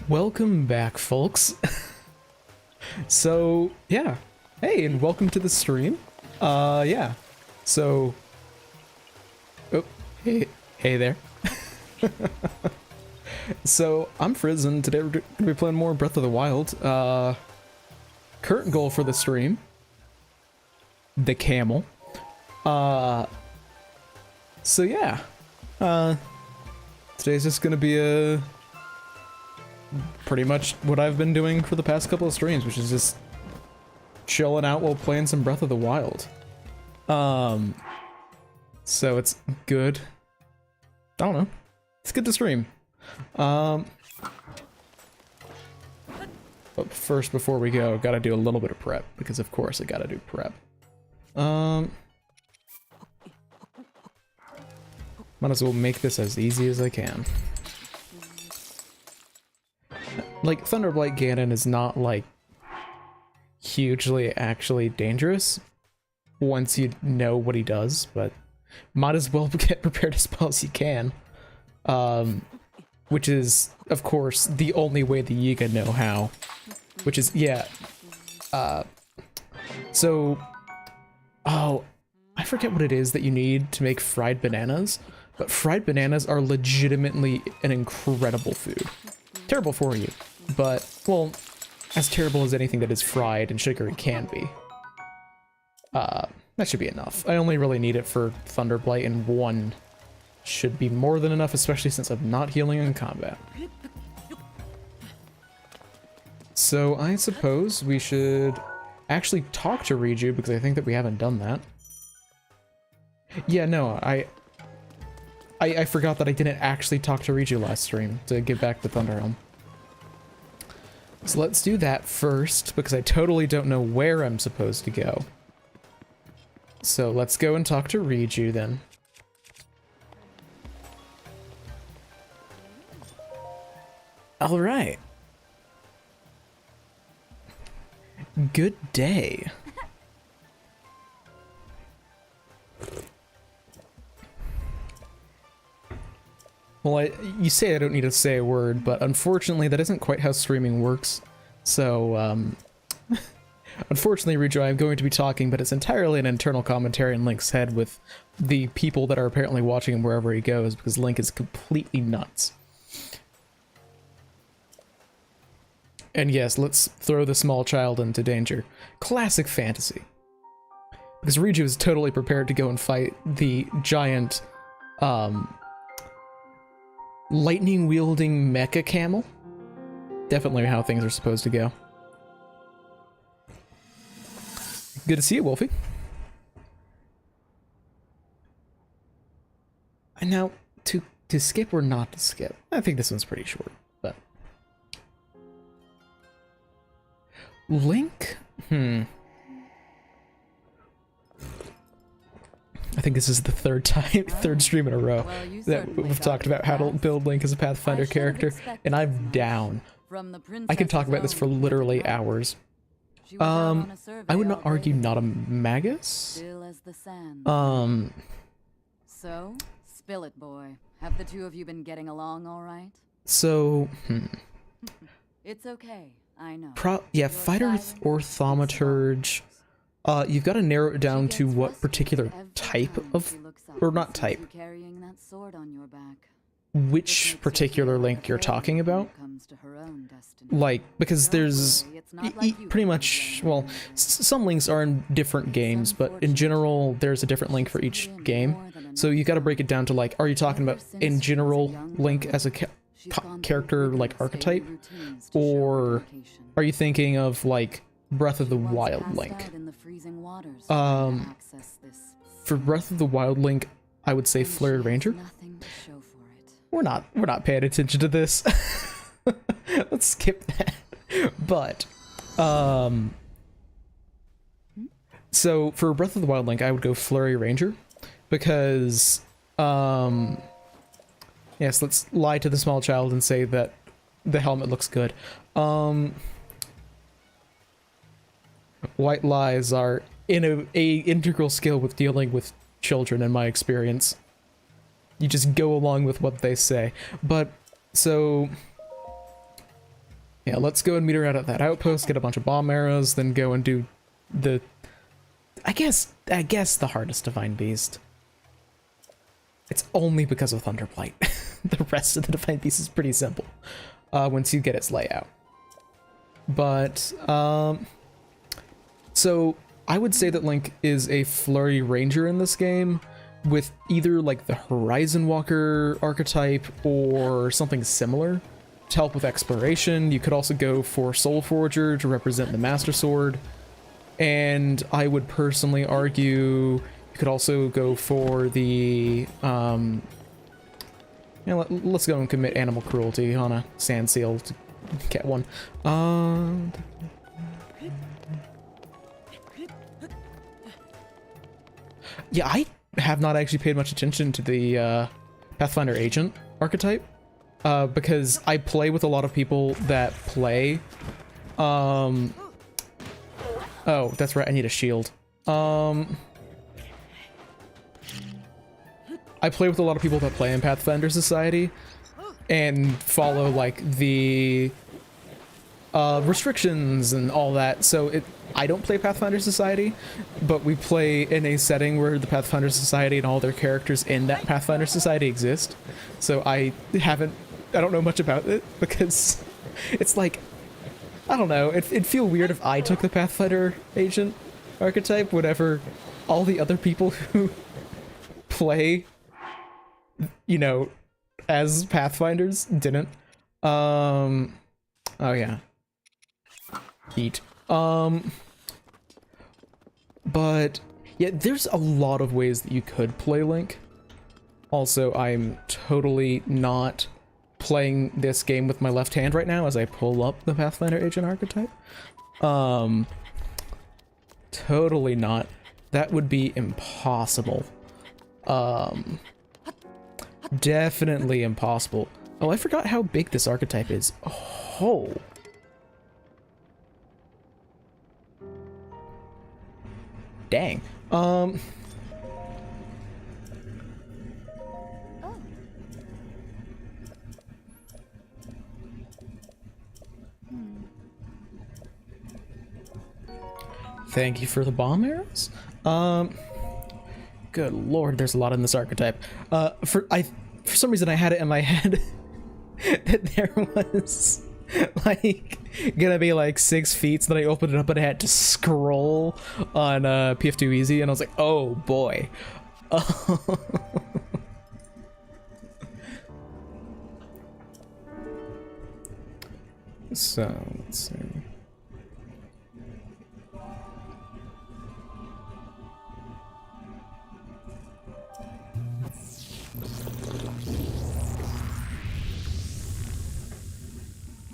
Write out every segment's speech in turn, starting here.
Welcome back, folks. So, yeah. Hey, and welcome to the stream. Yeah. So, oh, hey there. So, I'm Frizz, and today we're gonna be playing more Breath of the Wild. Current goal for the stream, the camel. So yeah. Today's just gonna be a pretty much what I've been doing for the past couple of streams, which is just chilling out while playing some Breath of the Wild. So it's good. I don't know. It's good to stream. But first, before we go, gotta do a little bit of prep, because of course I gotta do prep. Might as well make this as easy as I can. Like, Thunderblight Ganon is not, like, hugely actually dangerous once you know what he does, but might as well get prepared as well as you can. Which is, of course, the only way that you can know how. Which is, yeah. So, oh, I forget what it is that you need to make fried bananas, but fried bananas are legitimately an incredible food. Terrible for you, but, well, as terrible as anything that is fried and sugary can be. That should be enough. I only really need it for Thunderblight, and one should be more than enough, especially since I'm not healing in combat. So I suppose we should actually talk to Riju, because I think that we haven't done that. Yeah, no, I forgot that I didn't actually talk to Riju last stream to get back to Thunderhelm. So let's do that first, because I totally don't know where I'm supposed to go. So let's go and talk to Riju then. All right. Good day. Well, you say I don't need to say a word, but unfortunately that isn't quite how streaming works. So, unfortunately, Riju, I'm going to be talking, but it's entirely an internal commentary in Link's head with the people that are apparently watching him wherever he goes, because Link is completely nuts. And yes, let's throw the small child into danger. Classic fantasy. Because Riju is totally prepared to go and fight the giant, lightning-wielding mecha camel. Definitely how things are supposed to go. Good to see you, Wolfie. And now, to skip or not to skip? I think this one's pretty short, but... Link? I think this is the third stream in a row that we've talked about how to build Link as a Pathfinder character, and I'm down. I could talk about this for literally hours. I would not argue not a magus. So, spill it, boy. Have the two of you been getting along all right? So, It's okay, I know. Yeah, fighter or thaumaturge. You've got to narrow it down to what particular type of, or not type, which particular Link you're talking about. Like, because there's pretty much, well, some Links are in different games, but in general, there's a different Link for each game. So you got to break it down to, like, are you talking about in general Link as a character, like, archetype? Or are you thinking of, like, Breath of the Wild Link? For Breath of the Wild Link, I would say Flurry Ranger. We're not paying attention to this. Let's skip that. But, so for Breath of the Wild Link, I would go Flurry Ranger, because, yes, let's lie to the small child and say that the helmet looks good. White lies are a integral skill with dealing with children, in my experience. You just go along with what they say. But, so, Yeah, let's go and meet her out at that outpost, get a bunch of bomb arrows, then go and do the... I guess the hardest Divine Beast. It's only because of Thunderblight. The rest of the Divine Beast is pretty simple once you get its layout. But, so I would say that Link is a Flurry Ranger in this game, with either like the Horizon Walker archetype or something similar to help with exploration. You could also go for Soul Forger to represent the Master Sword. And I would personally argue you could also go for the, let's go and commit animal cruelty on a sand seal to get one. Yeah, I have not actually paid much attention to the Pathfinder agent archetype, because I play with a lot of people that play, oh, that's right, I need a shield. I play with a lot of people that play in Pathfinder Society and follow like the restrictions and all that, so I don't play Pathfinder Society, but we play in a setting where the Pathfinder Society and all their characters in that Pathfinder Society exist. So I don't know much about it, because it's like, I don't know, it'd feel weird if I took the Pathfinder agent archetype whenever all the other people who play, you know, as Pathfinders didn't. Oh yeah. Heat. But yeah, there's a lot of ways that you could play Link. Also, I'm totally not playing this game with my left hand right now as I pull up the Pathfinder agent archetype. Totally not. That would be impossible. Definitely impossible. Oh, I forgot how big this archetype is. Oh. Dang. Thank you for the bomb arrows. Good lord, there's a lot in this archetype. For some reason I had it in my head that there was like gonna be like 6 feet, so then I opened it up and I had to scroll on PF2 Easy, and I was like, oh boy. So let's see.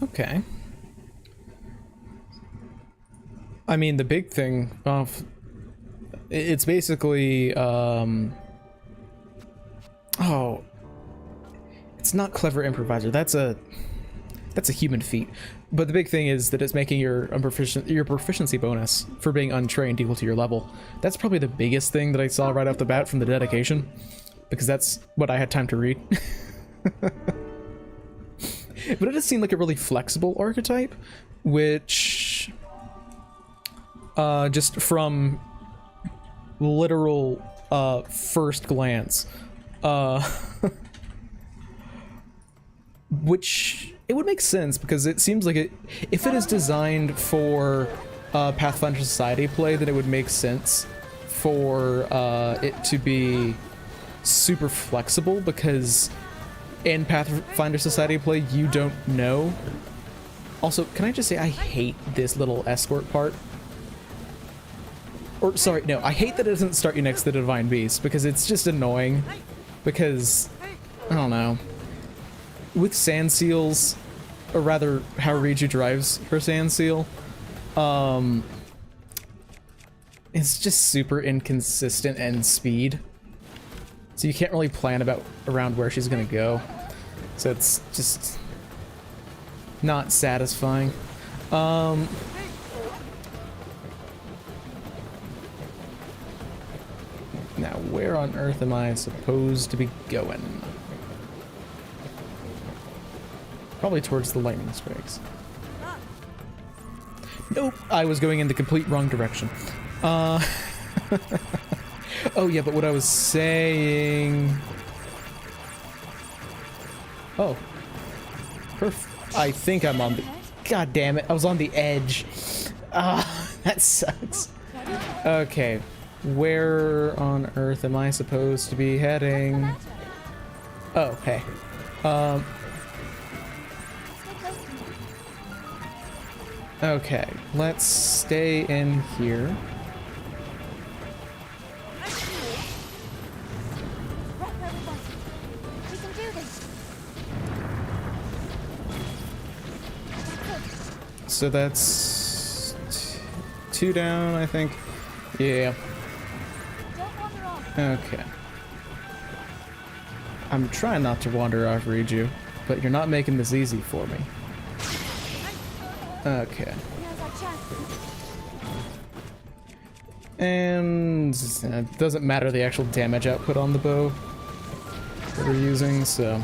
Okay. I mean, the big thing of it's basically oh, it's not clever improviser. That's a human feat. But the big thing is that it's making your proficiency bonus for being untrained equal to your level. That's probably the biggest thing that I saw right off the bat from the dedication, because that's what I had time to read. But it does seem like a really flexible archetype, which, just from literal, first glance, which it would make sense, because it seems like if it is designed for Pathfinder Society play, then it would make sense for it to be super flexible, because in Pathfinder Society play, you don't know. Also, can I just say I hate this little escort part? Or, sorry, no, I hate that it doesn't start you next to the Divine Beast, because it's just annoying. Because, I don't know. With sand seals, or rather, how Riju drives her sand seal, it's just super inconsistent in speed. So you can't really plan around where she's gonna go. So it's just not satisfying. Now where on earth am I supposed to be going? Probably towards the lightning strikes. Nope, I was going in the complete wrong direction. Oh yeah, but what I was saying... Oh. I think I'm on the... God damn it, I was on the edge. Ah, that sucks. Okay, where on earth am I supposed to be heading? Oh, hey. Okay, let's stay in here. So that's two down, I think. Yeah. Okay. I'm trying not to wander off, Riju, but you're not making this easy for me. Okay. And it doesn't matter the actual damage output on the bow that we're using, so...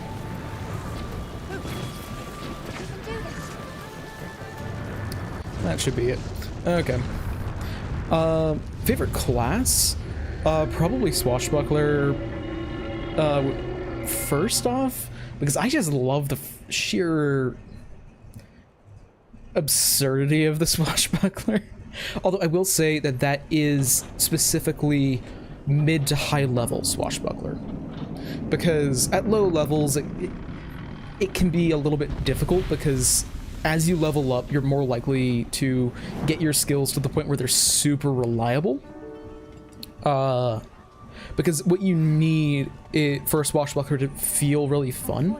That should be it. Okay. Favorite class? Probably Swashbuckler. First off, because I just love the sheer absurdity of the Swashbuckler. Although I will say that that is specifically mid to high level Swashbuckler. Because at low levels, it can be a little bit difficult because as you level up, you're more likely to get your skills to the point where they're super reliable. Because what you need for a Swashbuckler to feel really fun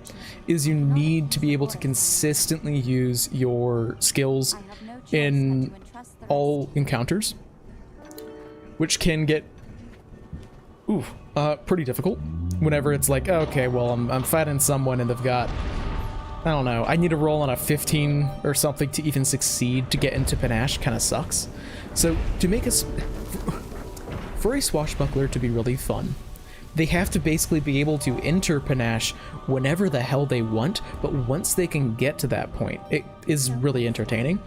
is you need to be able to consistently use your skills in all encounters, which can get pretty difficult whenever it's like, okay, well, I'm fighting someone and they've got, I don't know, I need to roll on a 15 or something to even succeed to get into Panache. Kind of sucks. So to make us... For a Swashbuckler to be really fun, they have to basically be able to enter Panache whenever the hell they want, but once they can get to that point, it is really entertaining.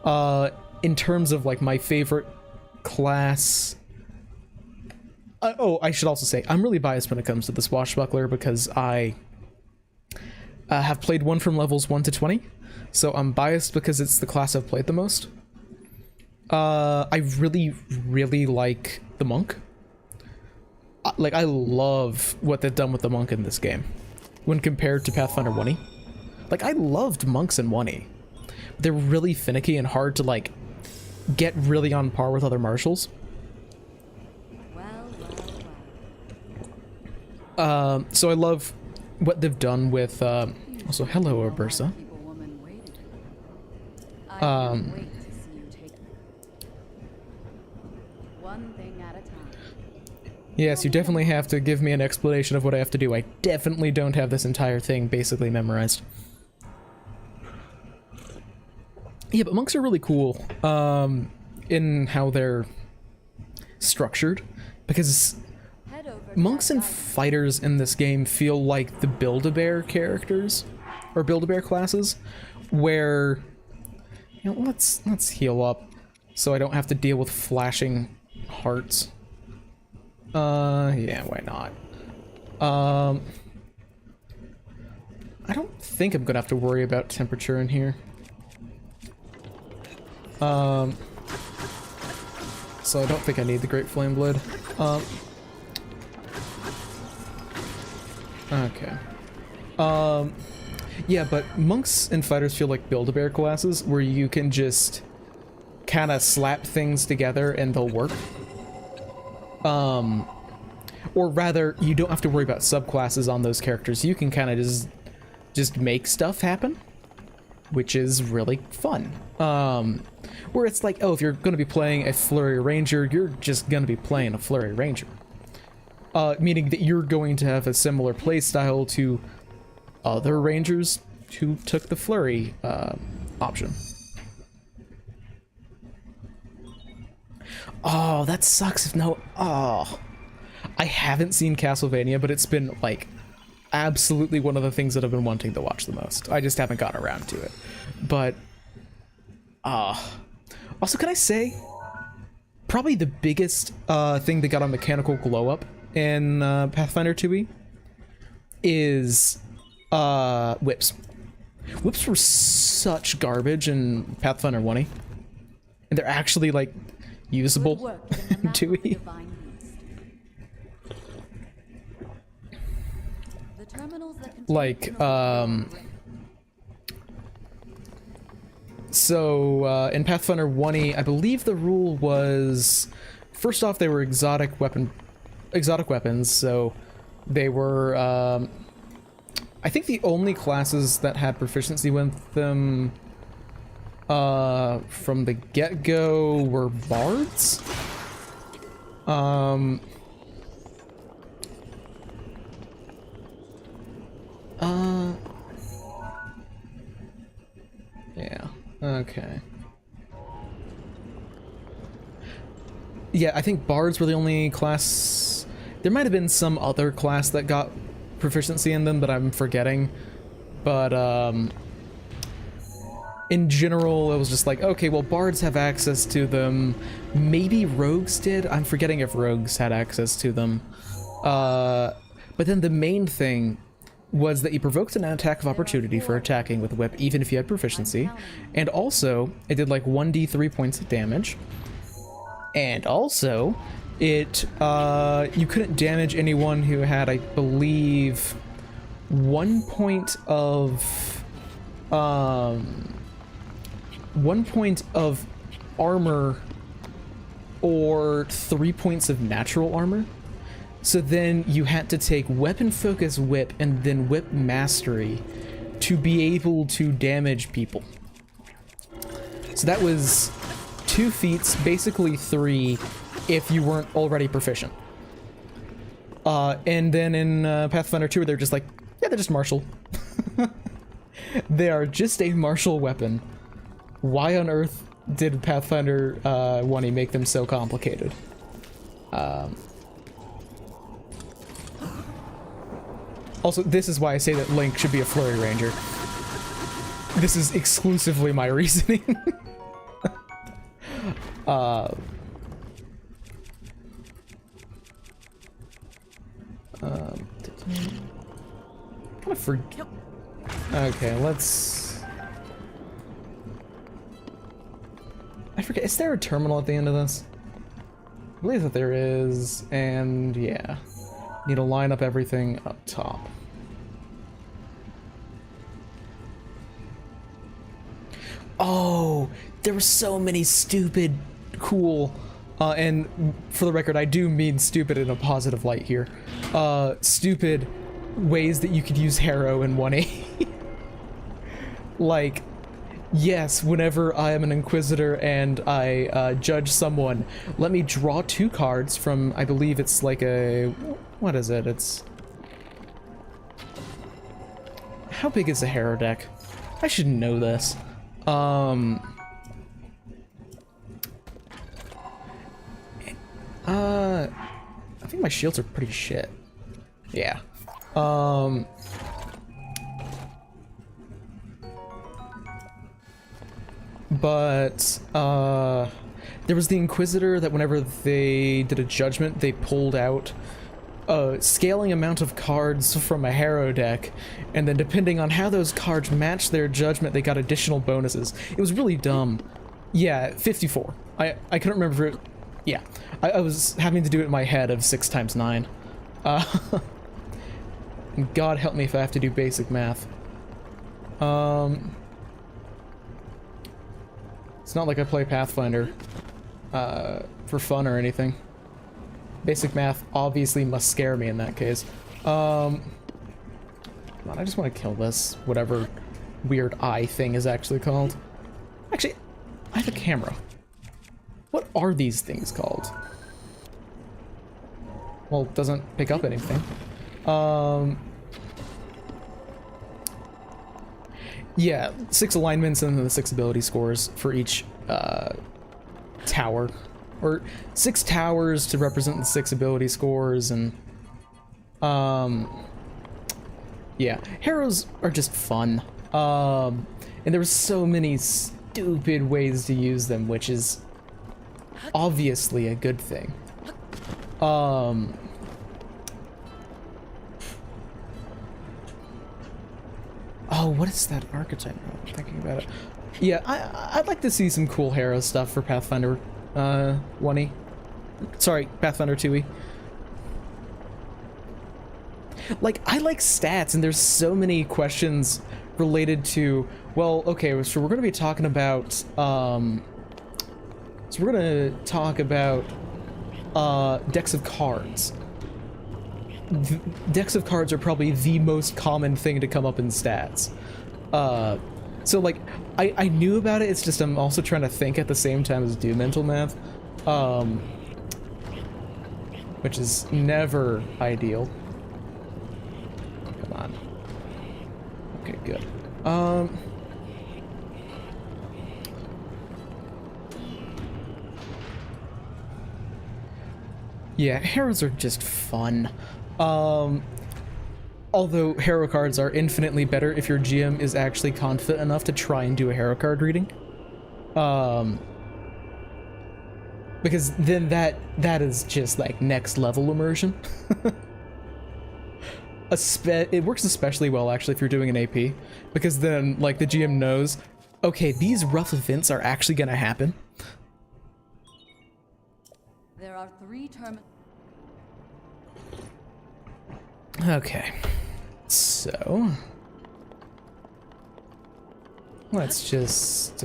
In terms of, like, my favorite class... I should also say, I'm really biased when it comes to the Swashbuckler because I have played one from levels 1 to 20, so I'm biased because it's the class I've played the most. I really, really like the Monk. Like, I love what they've done with the Monk in this game when compared to Pathfinder 1E. Like, I loved Monks in 1E. They're really finicky and hard to, like, get really on par with other martials. So I love what they've done with, also, hello, Urbursa. Yes, you definitely have to give me an explanation of what I have to do. I definitely don't have this entire thing basically memorized. Yeah, but monks are really cool in how they're structured, because monks and fighters in this game feel like the Build-A-Bear characters, or Build-A-Bear classes, where, you know, let's heal up so I don't have to deal with flashing hearts. Yeah, why not? I don't think I'm gonna have to worry about temperature in here. So I don't think I need the Great Flame Blade. Okay. Yeah, but monks and fighters feel like Build-A-Bear classes, where you can just kind of slap things together and they'll work. Or rather, you don't have to worry about subclasses on those characters. You can kind of just make stuff happen, which is really fun. Where it's like, oh, if you're going to be playing a Flurry Ranger, you're just going to be playing a Flurry Ranger. Meaning that you're going to have a similar playstyle to other Rangers who took the Flurry option. Oh, that sucks if no... Oh... I haven't seen Castlevania, but it's been, like, absolutely one of the things that I've been wanting to watch the most. I just haven't gotten around to it. But, Also, can I say, probably the biggest thing that got a mechanical glow up in Pathfinder 2e is whips. Whips were such garbage in Pathfinder 1e, and they're actually like usable in 2e. Like, so in Pathfinder 1e, I believe the rule was, first off, they were exotic weapons, so they were, I think the only classes that had proficiency with them from the get-go were bards. Yeah, okay. Yeah, I think bards were the only class. There might have been some other class that got proficiency in them that I'm forgetting, but in general it was just like, okay, well, bards have access to them. Maybe rogues did? I'm forgetting if rogues had access to them. But then the main thing was that you provoked an attack of opportunity for attacking with a whip, even if you had proficiency, and also it did like 1d3 points of damage, and also it you couldn't damage anyone who had, I believe, 1 point of 1 point of armor or 3 points of natural armor. So then you had to take Weapon Focus Whip and then Whip Mastery to be able to damage people. So that was 2 feats, basically 3, if you weren't already proficient. And then in Pathfinder 2, they're just like, yeah, they're just martial. They are just a martial weapon. Why on earth did Pathfinder 1e make them so complicated? Also, this is why I say that Link should be a Flurry Ranger. This is exclusively my reasoning. I forget. Okay, let's. I forget. Is there a terminal at the end of this? I believe that there is, and yeah. Need to line up everything up top. Oh, there were so many stupid, cool, and for the record, I do mean stupid in a positive light here. Stupid ways that you could use Harrow in 1A. Like, yes, whenever I am an Inquisitor and I judge someone, let me draw 2 cards from, I believe it's like a... What is it? It's... How big is the Harrow deck? I should know this. I think my shields are pretty shit. Yeah. But, there was the Inquisitor that whenever they did a judgment, they pulled out a scaling amount of cards from a Harrow deck, and then depending on how those cards matched their judgment, they got additional bonuses. It was really dumb. Yeah, 54. I couldn't remember it. Yeah, I was having to do it in my head of 6 times 9. And God help me if I have to do basic math. It's not like I play Pathfinder for fun or anything. Basic math obviously must scare me in that case. Come on, I just want to kill this, whatever weird eye thing is actually called. Actually, I have a camera. What are these things called? Well, it doesn't pick up anything. Yeah, 6 alignments and then the 6 ability scores for each tower. Or 6 towers to represent the 6 ability scores, and yeah, Harrows are just fun. And there was so many stupid ways to use them, which is obviously a good thing. Oh, what is that archetype? I'm thinking about it. Yeah, I'd like to see some cool hero stuff for Pathfinder 1E. Sorry, Pathfinder 2E. Like, I like stats, and there's so many questions related to, well, okay, so we're going to be talking about, decks of cards. Decks of cards are probably the most common thing to come up in stats. So, like, I knew about it, it's just I'm also trying to think at the same time as do mental math. Which is never ideal. Come on. Okay, good. Yeah, heroes are just fun. Although hero cards are infinitely better if your GM is actually confident enough to try and do a hero card reading. Because then that is just like next level immersion. It works especially well actually if you're doing an AP, because then like the GM knows, okay, these rough events are actually gonna happen. There are 3 term. Okay, so let's just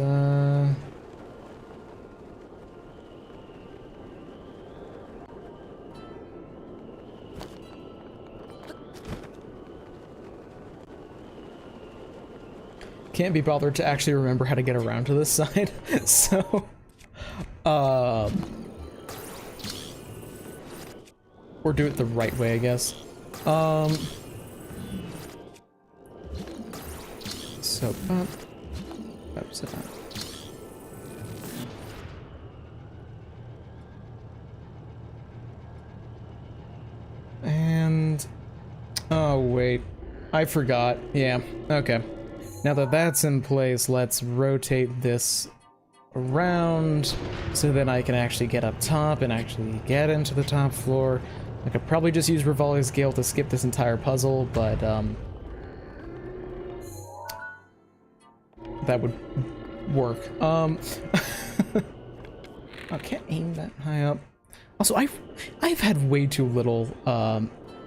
can't be bothered to actually remember how to get around to this side, so or do it the right way, I guess. So and oh wait, I forgot. Yeah, okay. Now that that's in place, let's rotate this around so then I can actually get up top and actually get into the top floor. I could probably just use Rivali's Gale to skip this entire puzzle, but that would work. I can't aim that high up. Also, I've had way too little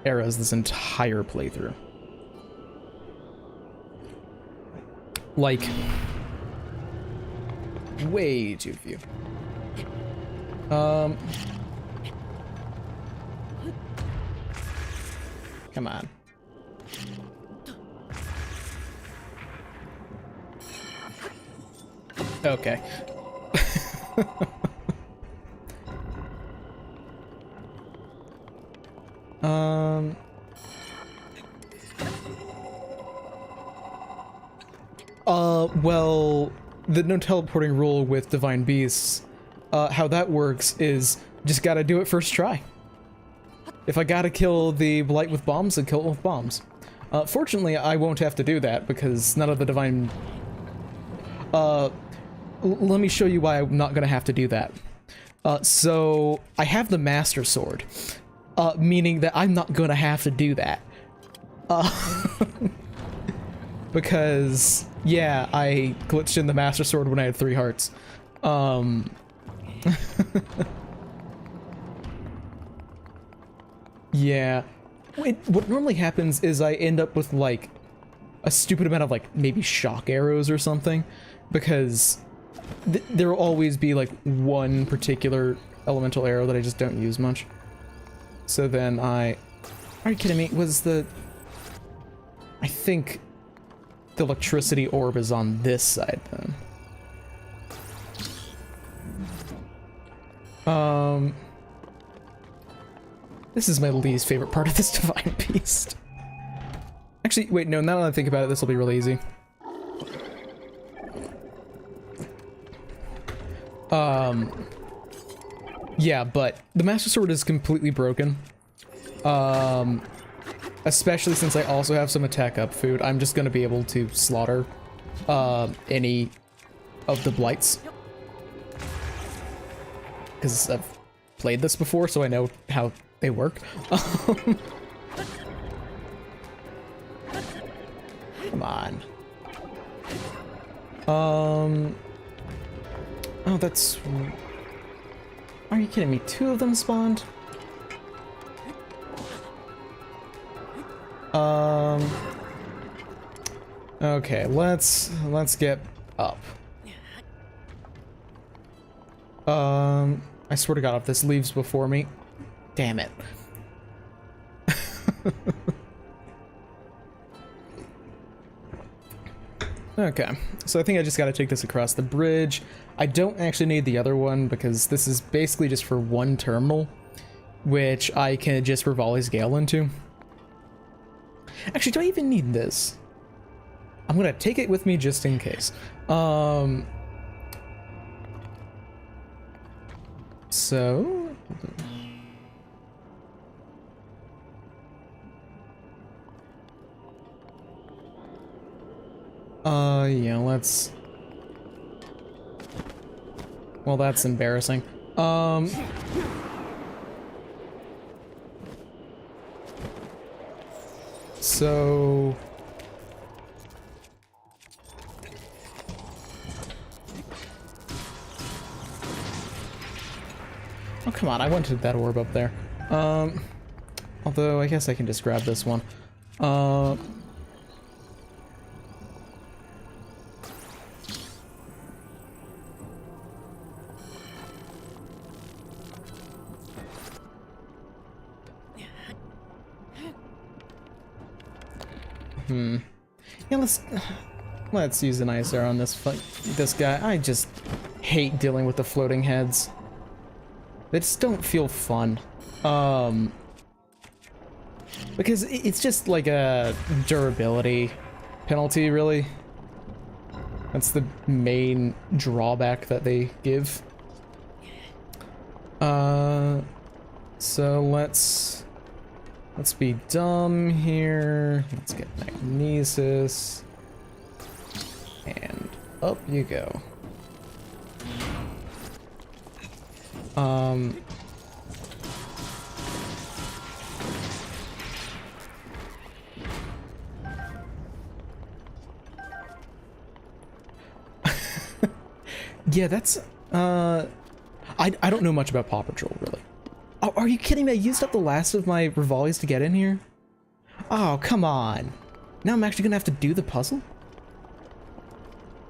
arrows this entire playthrough. Like, way too few. Come on. Okay. Well, the no teleporting rule with Divine Beasts, how that works is just gotta do it first try. If I gotta kill the Blight with bombs, then kill it with bombs. Fortunately, I won't have to do that because none of the Divine... let me show you why I'm not gonna have to do that. So, I have the Master Sword, meaning that I'm not gonna have to do that. Because, yeah, I glitched in the Master Sword when I had 3 hearts. Yeah. What normally happens is I end up with, like, a stupid amount of, like, maybe shock arrows or something, because there will always be, like, one particular elemental arrow that I just don't use much. So then are you kidding me? I think the electricity orb is on this side, then. This is my least favorite part of this Divine Beast. Actually, wait, no, now that I think about it, this will be really easy. Yeah, but the Master Sword is completely broken. Especially since I also have some attack up food, I'm just gonna be able to slaughter any of the blights. Because I've played this before, so I know how they work. Come on. Oh, that's... Are you kidding me? 2 of them spawned? Okay, let's get up. I swear to God, if this leaves before me, damn it. Okay, so I think I just gotta take this across the bridge. I don't actually need the other one because this is basically just for one terminal, which I can just Rivali's Gale into. Actually, do I even need this? I'm gonna take it with me just in case. So... yeah, let's... Well, that's embarrassing. So... Oh, come on, I wanted that orb up there. Although, I guess I can just grab this one. Yeah, let's use an ice arrow on this guy. I just hate dealing with the floating heads. They just don't feel fun. Because it's just like a durability penalty, really. That's the main drawback that they give. So let's be dumb here. Let's get magnesis. And up you go. Yeah, that's, I don't know much about Paw Patrol, really. Oh, are you kidding me? I used up the last of my Rivali's to get in here? Oh, come on. Now I'm actually gonna have to do the puzzle?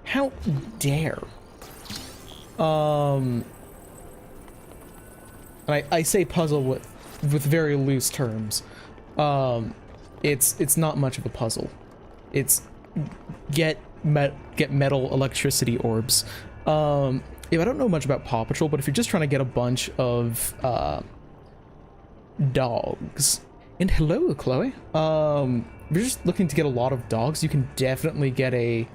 How dare. I say puzzle with very loose terms. It's not much of a puzzle. It's get metal electricity orbs. Yeah, I don't know much about Paw Patrol, but if you're just trying to get a bunch of dogs, and hello, Chloe. If you're just looking to get a lot of dogs, you can definitely get a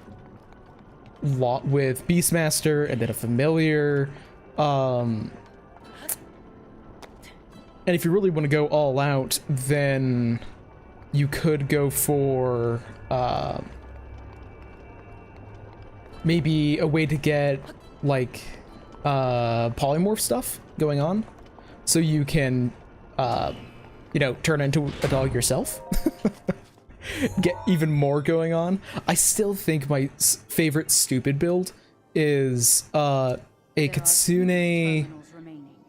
lot with Beastmaster and then a familiar. And if you really want to go all out, then you could go for maybe a way to get like polymorph stuff going on, so you can you know, turn into a dog yourself. Get even more going on. I still think my favorite stupid build is a Kitsune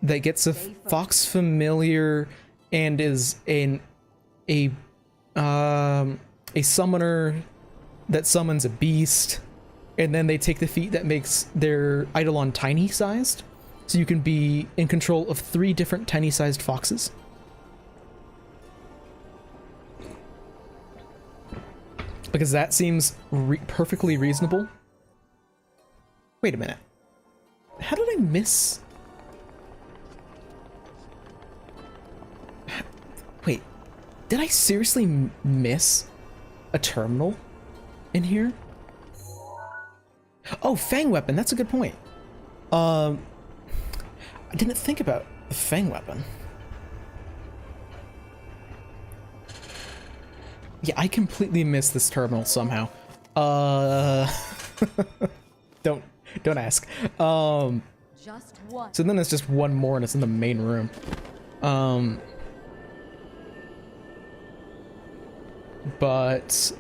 that gets a fox familiar and is a summoner that summons a beast, and then they take the feat that makes their Eidolon tiny sized, so you can be in control of 3 different tiny sized foxes. Because that seems perfectly reasonable. Wait a minute. How did I miss? Wait, did I seriously miss a terminal in here? Oh, Fang Weapon, that's a good point. I didn't think about the Fang Weapon. Yeah, I completely missed this terminal somehow. Don't Don't ask. Just one. So then there's just one more, and it's in the main room. But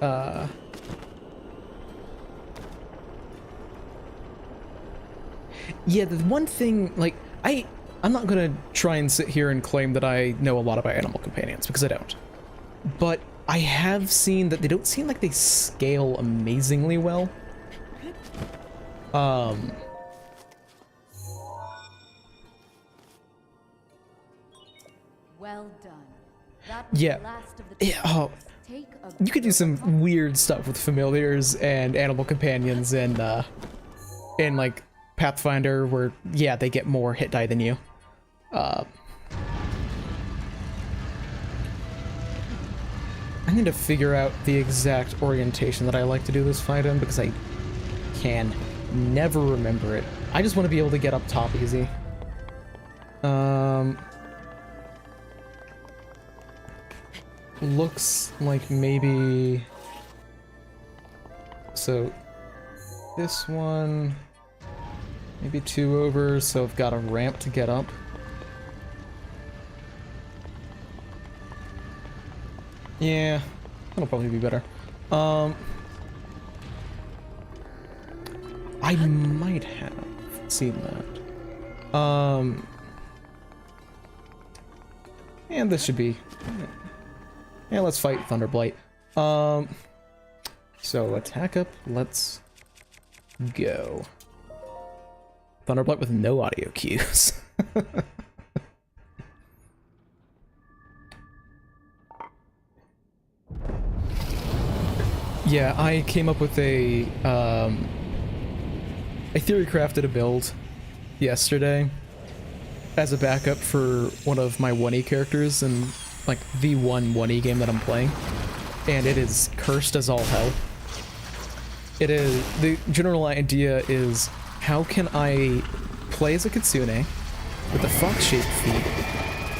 yeah, the one thing, like, I'm not gonna try and sit here and claim that I know a lot about animal companions, because I don't. But I have seen that they don't seem like they scale amazingly well. Well done. That was Yeah. the last of the Yeah, oh, Take a you could do some weird stuff with familiars and animal companions in like Pathfinder, where, yeah, they get more hit die than you. I need to figure out the exact orientation that I like to do this fight in, because I can never remember it. I just want to be able to get up top easy. Looks like maybe... So, this one... Maybe 2 over, so I've got a ramp to get up. Yeah, that'll probably be better. I might have seen that. And this should be... Yeah, let's fight Thunderblight. So attack up, let's go. Thunderblight with no audio cues. Yeah, I came up with I theory crafted a build yesterday as a backup for one of my 1E characters in like the 1E game that I'm playing, and it is cursed as all hell. It is, the general idea is, how can I play as a kitsune with a fox-shaped feet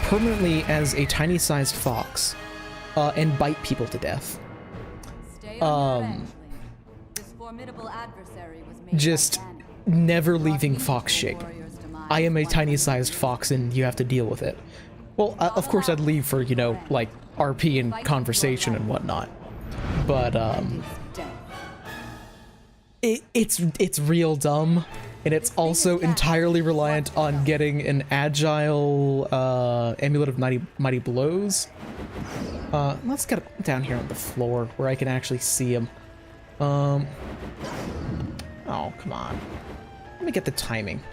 permanently as a tiny-sized fox and bite people to death? Stay on your bench, Link. This formidable adversary was made Just by Vanny. never leaving fox shape. Warrior's demise I am a one tiny-sized fox and you have to deal with it. Well, of course I'd leave for, you know, like, RP and conversation and whatnot. But, it's real dumb, and it's also entirely reliant on getting an agile amulet of mighty blows. Let's get down here on the floor where I can actually see him. Oh, come on. Let me get the timing.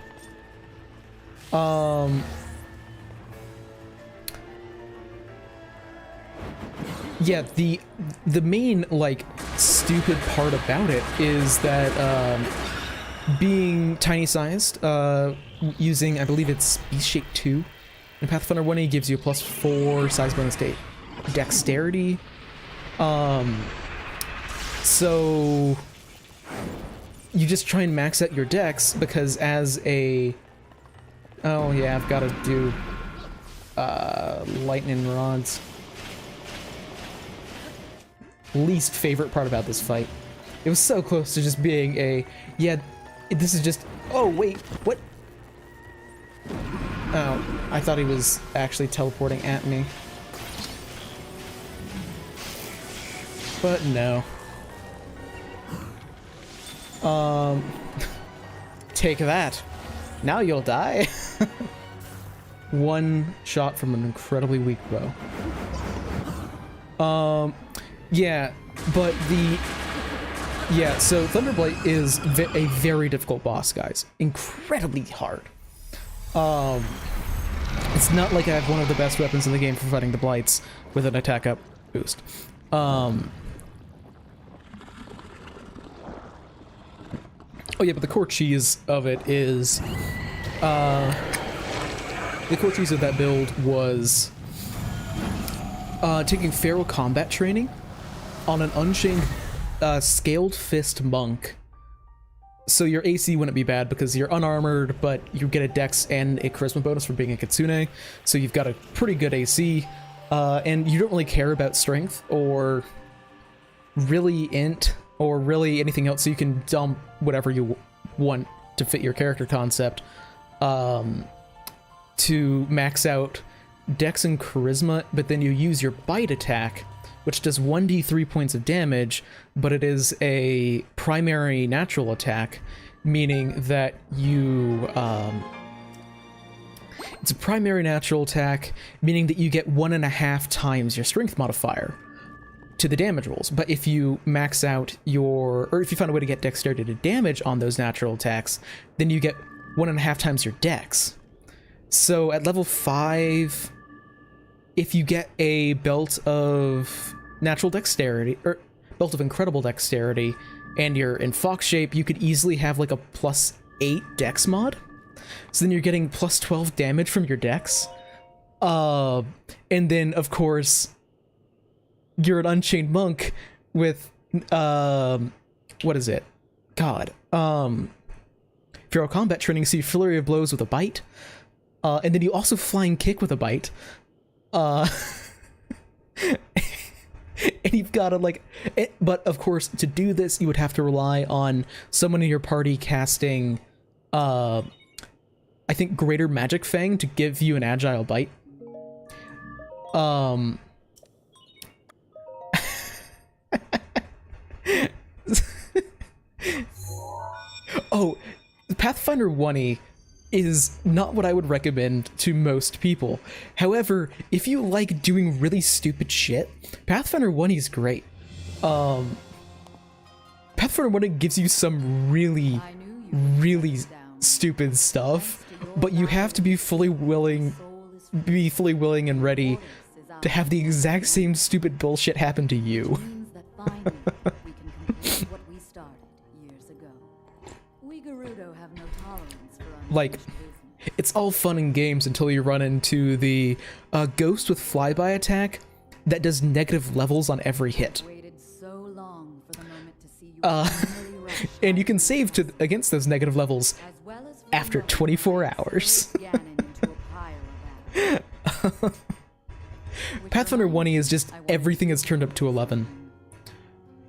Yeah, the main, like, stupid part about it is that, being tiny-sized, using, I believe it's Beast Shape 2 in Pathfinder 1A gives you a +4 size bonus to dexterity. So you just try and max out your dex, because as a... Oh yeah, I've got to do, lightning rods. Least favorite part about this fight. It was so close to just being a, yeah, this is just, oh wait, what? Oh, I thought he was actually teleporting at me. But no. Take that. Now you'll die. One shot from an incredibly weak bow. Yeah, but yeah, so Thunderblight is a very difficult boss, guys. Incredibly hard. It's not like I have one of the best weapons in the game for fighting the Blights with an attack up boost. Oh yeah, but the core cheese of it is, the core cheese of that build was, taking feral combat training on an Unchained Scaled Fist Monk. So your AC wouldn't be bad because you're unarmored, but you get a dex and a charisma bonus for being a kitsune, so you've got a pretty good AC, and you don't really care about strength or really int or really anything else, so you can dump whatever you want to fit your character concept, to max out Dex and Charisma, but then you use your Bite attack, which does 1d3 points of damage, but it is a primary natural attack, meaning that you, it's a primary natural attack, meaning that you get 1.5 times your strength modifier to the damage rolls. But if you max out your, or if you find a way to get dexterity to damage on those natural attacks, then you get 1.5 times your dex. So at level 5, if you get a belt of natural dexterity, or belt of incredible dexterity, and you're in fox shape, you could easily have like a +8 dex mod. So then you're getting +12 damage from your dex. And then, of course, you're an Unchained Monk with, what is it? God. Feral Combat Training, so you Flurry of Blows with a Bite. And then you also Flying Kick with a Bite. And you've got to, like... but, of course, to do this, you would have to rely on someone in your party casting, I think, Greater Magic Fang to give you an Agile Bite. Oh, Pathfinder 1e is not what I would recommend to most people. However, if you like doing really stupid shit, Pathfinder 1e is great. Pathfinder 1e gives you some really stupid stuff, but you have to be fully willing and ready to have the exact same stupid bullshit happen to you. Like, it's all fun and games until you run into the ghost with flyby attack that does negative levels on every hit. And you can save against those negative levels after 24 hours. Pathfinder 1e is just everything is turned up to 11.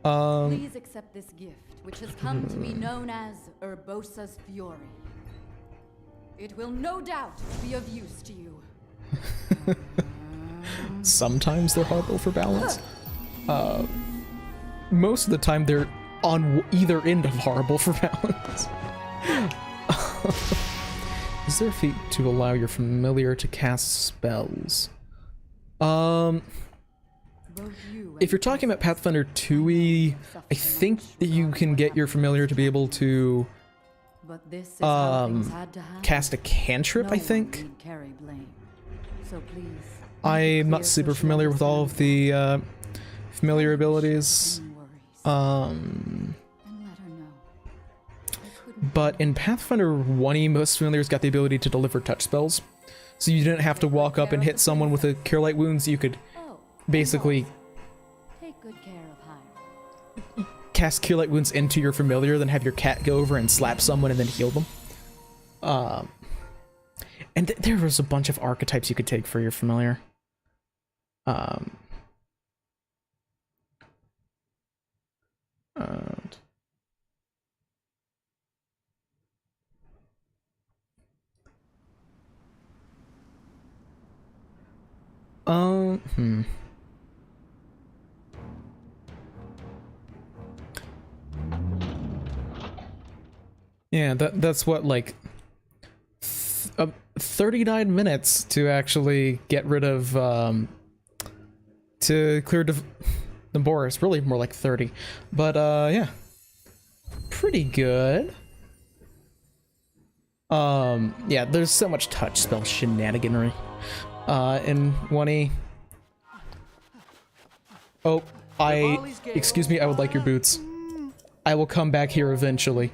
Please accept this gift, which has come to be known as Urbosa's Fury. It will no doubt be of use to you. Sometimes they're horrible for balance. Most of the time they're on either end of horrible for balance. Is there a feat to allow your familiar to cast spells? If you're talking about Pathfinder 2e, I think that you can get your familiar to be able to cast a cantrip, I think. I'm not super familiar with all of the familiar abilities. But in Pathfinder 1e, most familiars got the ability to deliver touch spells. So you didn't have to walk up and hit someone with a Cure Light Wounds. You could basically cast Cure Light Wounds into your familiar, then have your cat go over and slap someone and then heal them. And there was a bunch of archetypes you could take for your familiar. Yeah, that's what, like, 39 minutes to actually get rid of, to clear the Boris. Really more like 30. But, yeah. Pretty good. Yeah, there's so much touch spell shenaniganry, in 1e. Oh, excuse me, I would like your boots. I will come back here eventually.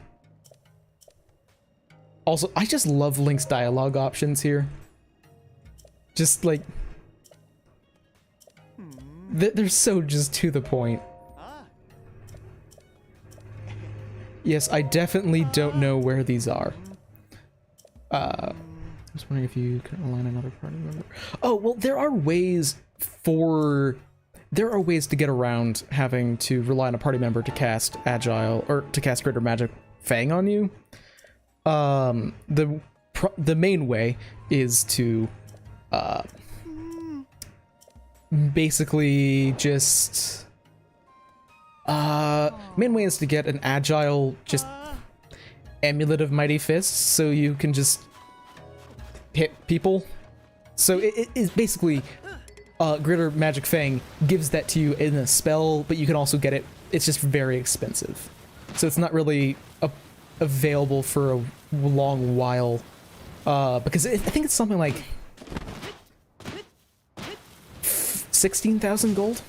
Also, I just love Link's dialogue options here. Just, like... they're so just to the point. Yes, I definitely don't know where these are. I was wondering if you could align another party member. Oh, well, there are ways to get around having to rely on a party member to cast Agile, or to cast Greater Magic Fang on you. the main way is to basically just main way is to get an agile just amulet of mighty fists, so you can just hit people. So it is basically Greater Magic Fang gives that to you in a spell, but you can also get it. It's just very expensive, so it's not really available for a long while, because I think it's something like 16,000 gold.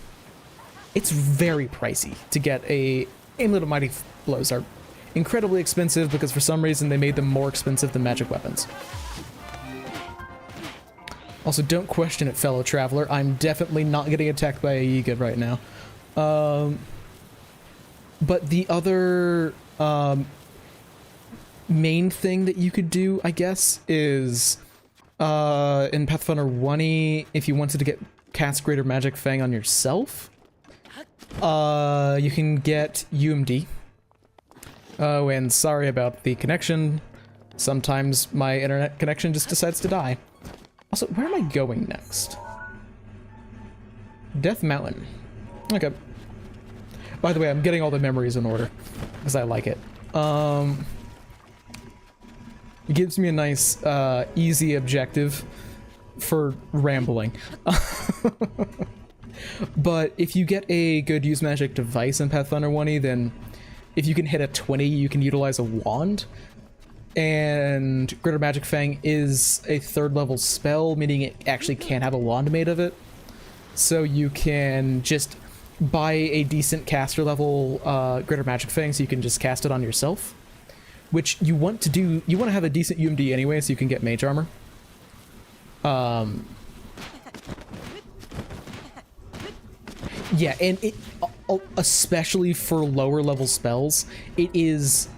It's very pricey to get a Amulet of Mighty Blows. Are incredibly expensive because for some reason they made them more expensive than magic weapons. Also, don't question it, fellow traveler. I'm definitely not getting attacked by a Yiga right now. But the other main thing that you could do, I guess, is in Pathfinder 1e, if you wanted to cast Greater Magic Fang on yourself, you can get UMD. Oh, and sorry about the connection. Sometimes my internet connection just decides to die. Also, where am I going next? Death Mountain. Okay. By the way, I'm getting all the memories in order, because I like it. It gives me a nice, easy objective for rambling. But if you get a good use magic device in Pathfinder 1e, then if you can hit a 20, you can utilize a wand. And Greater Magic Fang is a 3rd level spell, meaning it actually can't have a wand made of it. So you can just buy a decent caster level Greater Magic Fang, so you can just cast it on yourself. Which you want to do, you want to have a decent UMD anyway, so you can get mage armor. Yeah, and it, especially for lower level spells, it is,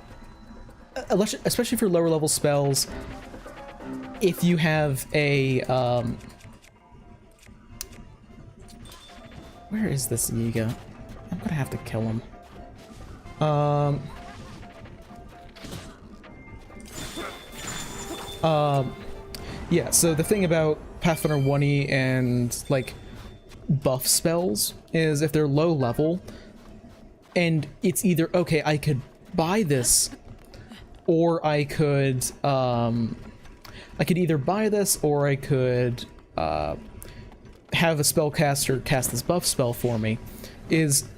especially for lower level spells, if you have a, where is this Yiga? I'm gonna have to kill him. Yeah, so the thing about Pathfinder 1e and, like, buff spells is if they're low level, and it's either, okay, I could buy this, or I could either buy this, or I could, have a spellcaster cast this buff spell for me, is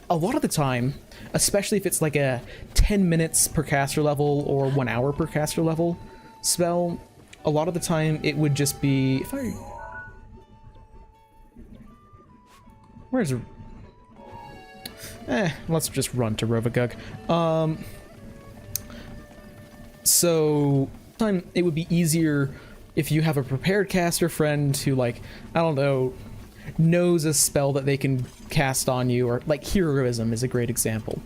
a lot of the time, especially if it's like a 10 minutes per caster level or 1 hour per caster level spell, a lot of the time it would just be, if I, where's, let's just run to Rovagug. So, time it would be easier if you have a prepared caster friend who, like, I don't know, knows a spell that they can cast on you, or like heroism is a great example.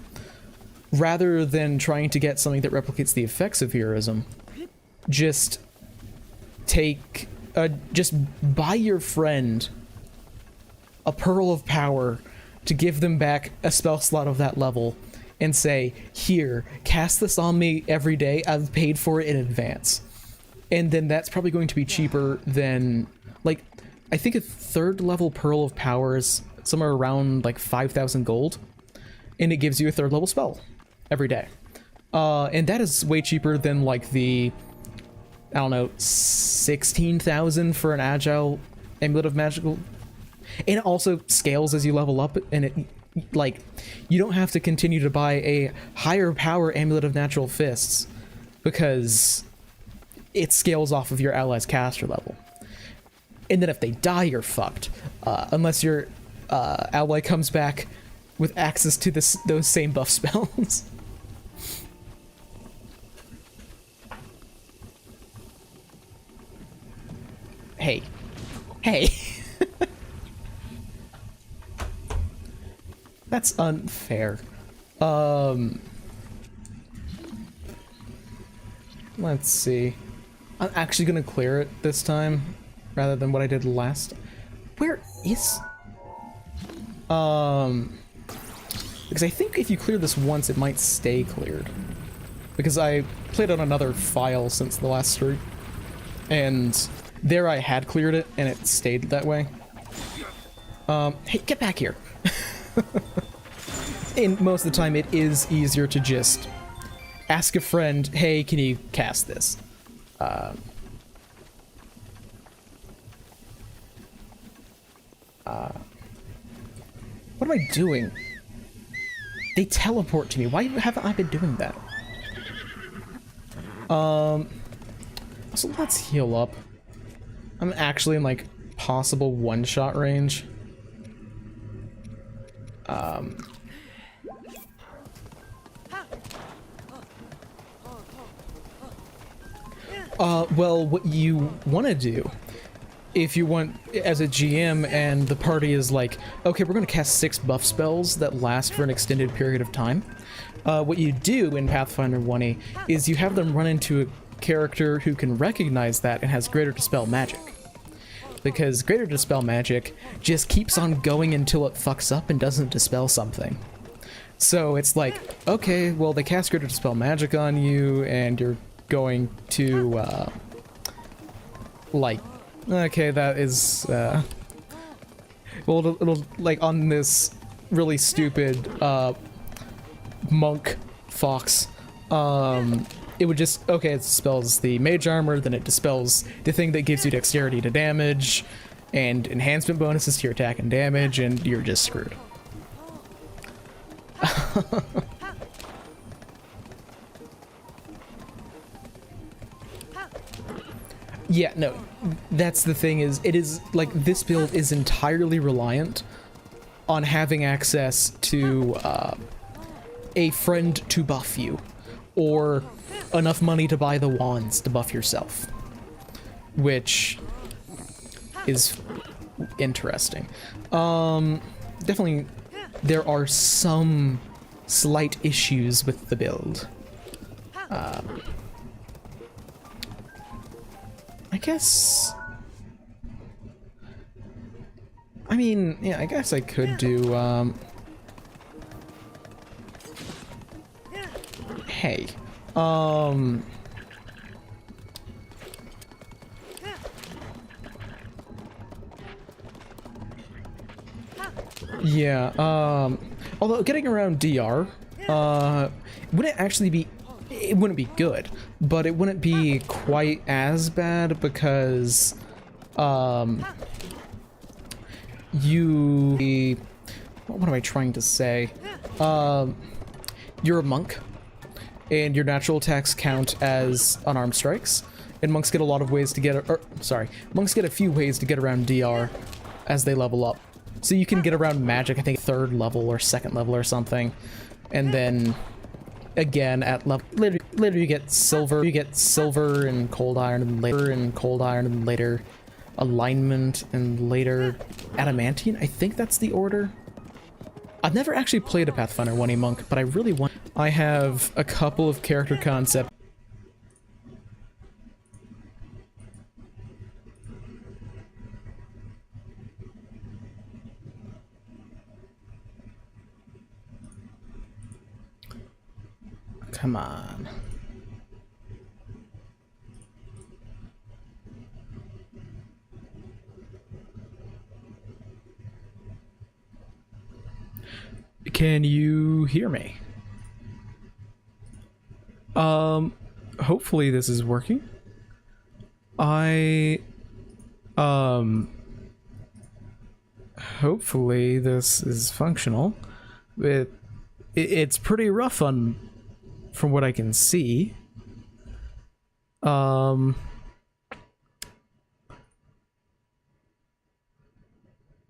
Rather than trying to get something that replicates the effects of heroism, just just buy your friend a Pearl of Power to give them back a spell slot of that level and say, here, cast this on me every day, I've paid for it in advance. And then that's probably going to be cheaper than, like, I think a 3rd level Pearl of Power is somewhere around like 5,000 gold, and it gives you a 3rd level spell every day. And that is way cheaper than like the, I don't know, 16,000 for an agile Amulet of Magical. And it also scales as you level up, and it, like, you don't have to continue to buy a higher power Amulet of Natural Fists, because it scales off of your ally's caster level. And then if they die, you're fucked. Unless your ally comes back with access to those same buff spells. Hey. Hey. That's unfair. Let's see. I'm actually gonna clear it this time, rather than what I did last. Where is... Because I think if you clear this once, it might stay cleared. because I played on another file since the last stream, and there I had cleared it, and it stayed that way. Hey, get back here. And most of the time, it is easier to just ask a friend, hey, can you cast this? What am I doing? They teleport to me. Why haven't I been doing that? So let's heal up. I'm actually in, like, possible one-shot range. Well, what you want to do, if you want, as a GM and the party is like, okay, we're going to cast 6 buff spells that last for an extended period of time, what you do in Pathfinder 1e is you have them run into a character who can recognize that and has greater dispel magic. Because greater dispel magic just keeps on going until it fucks up and doesn't dispel something. So it's like, okay, well, they cast greater dispel magic on you, and you're going to, like, okay, that is, well, it'll, like, on this really stupid, monk fox, it would just, okay, it dispels the mage armor, then it dispels the thing that gives you dexterity to damage, and enhancement bonuses to your attack and damage, and you're just screwed. Yeah, no, that's the thing is, it is, like, this build is entirely reliant on having access to, a friend to buff you, or enough money to buy the wands to buff yourself, which is interesting. Definitely, there are some slight issues with the build. I guess... I mean, yeah, I guess I could do, hey, yeah, although getting around DR, wouldn't actually be, it wouldn't be good, but it wouldn't be quite as bad because, what am I trying to say? You're a monk, and your natural attacks count as unarmed strikes, and monks get a lot of ways to get, monks get a few ways to get around DR as they level up. So you can get around magic, I think, 3rd level or 2nd level or something, and then again at level later you get silver and cold iron, and later alignment, and later adamantine. I think that's the order. I've never actually played a Pathfinder 1e monk, but I really want. I have a couple of character concepts. Come on. Can you hear me? Hopefully this is working. Hopefully this is functional. It's pretty rough from what I can see.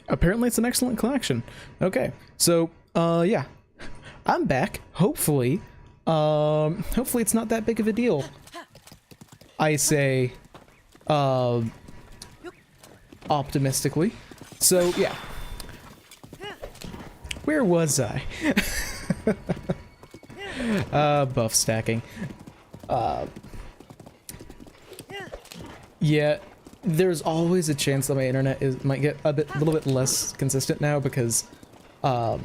Apparently it's an excellent collection. Okay, so yeah, I'm back. Hopefully it's not that big of a deal. I say, optimistically. So yeah, where was I? Buff stacking. Yeah, there's always a chance that my internet might get a little bit less consistent now because, well,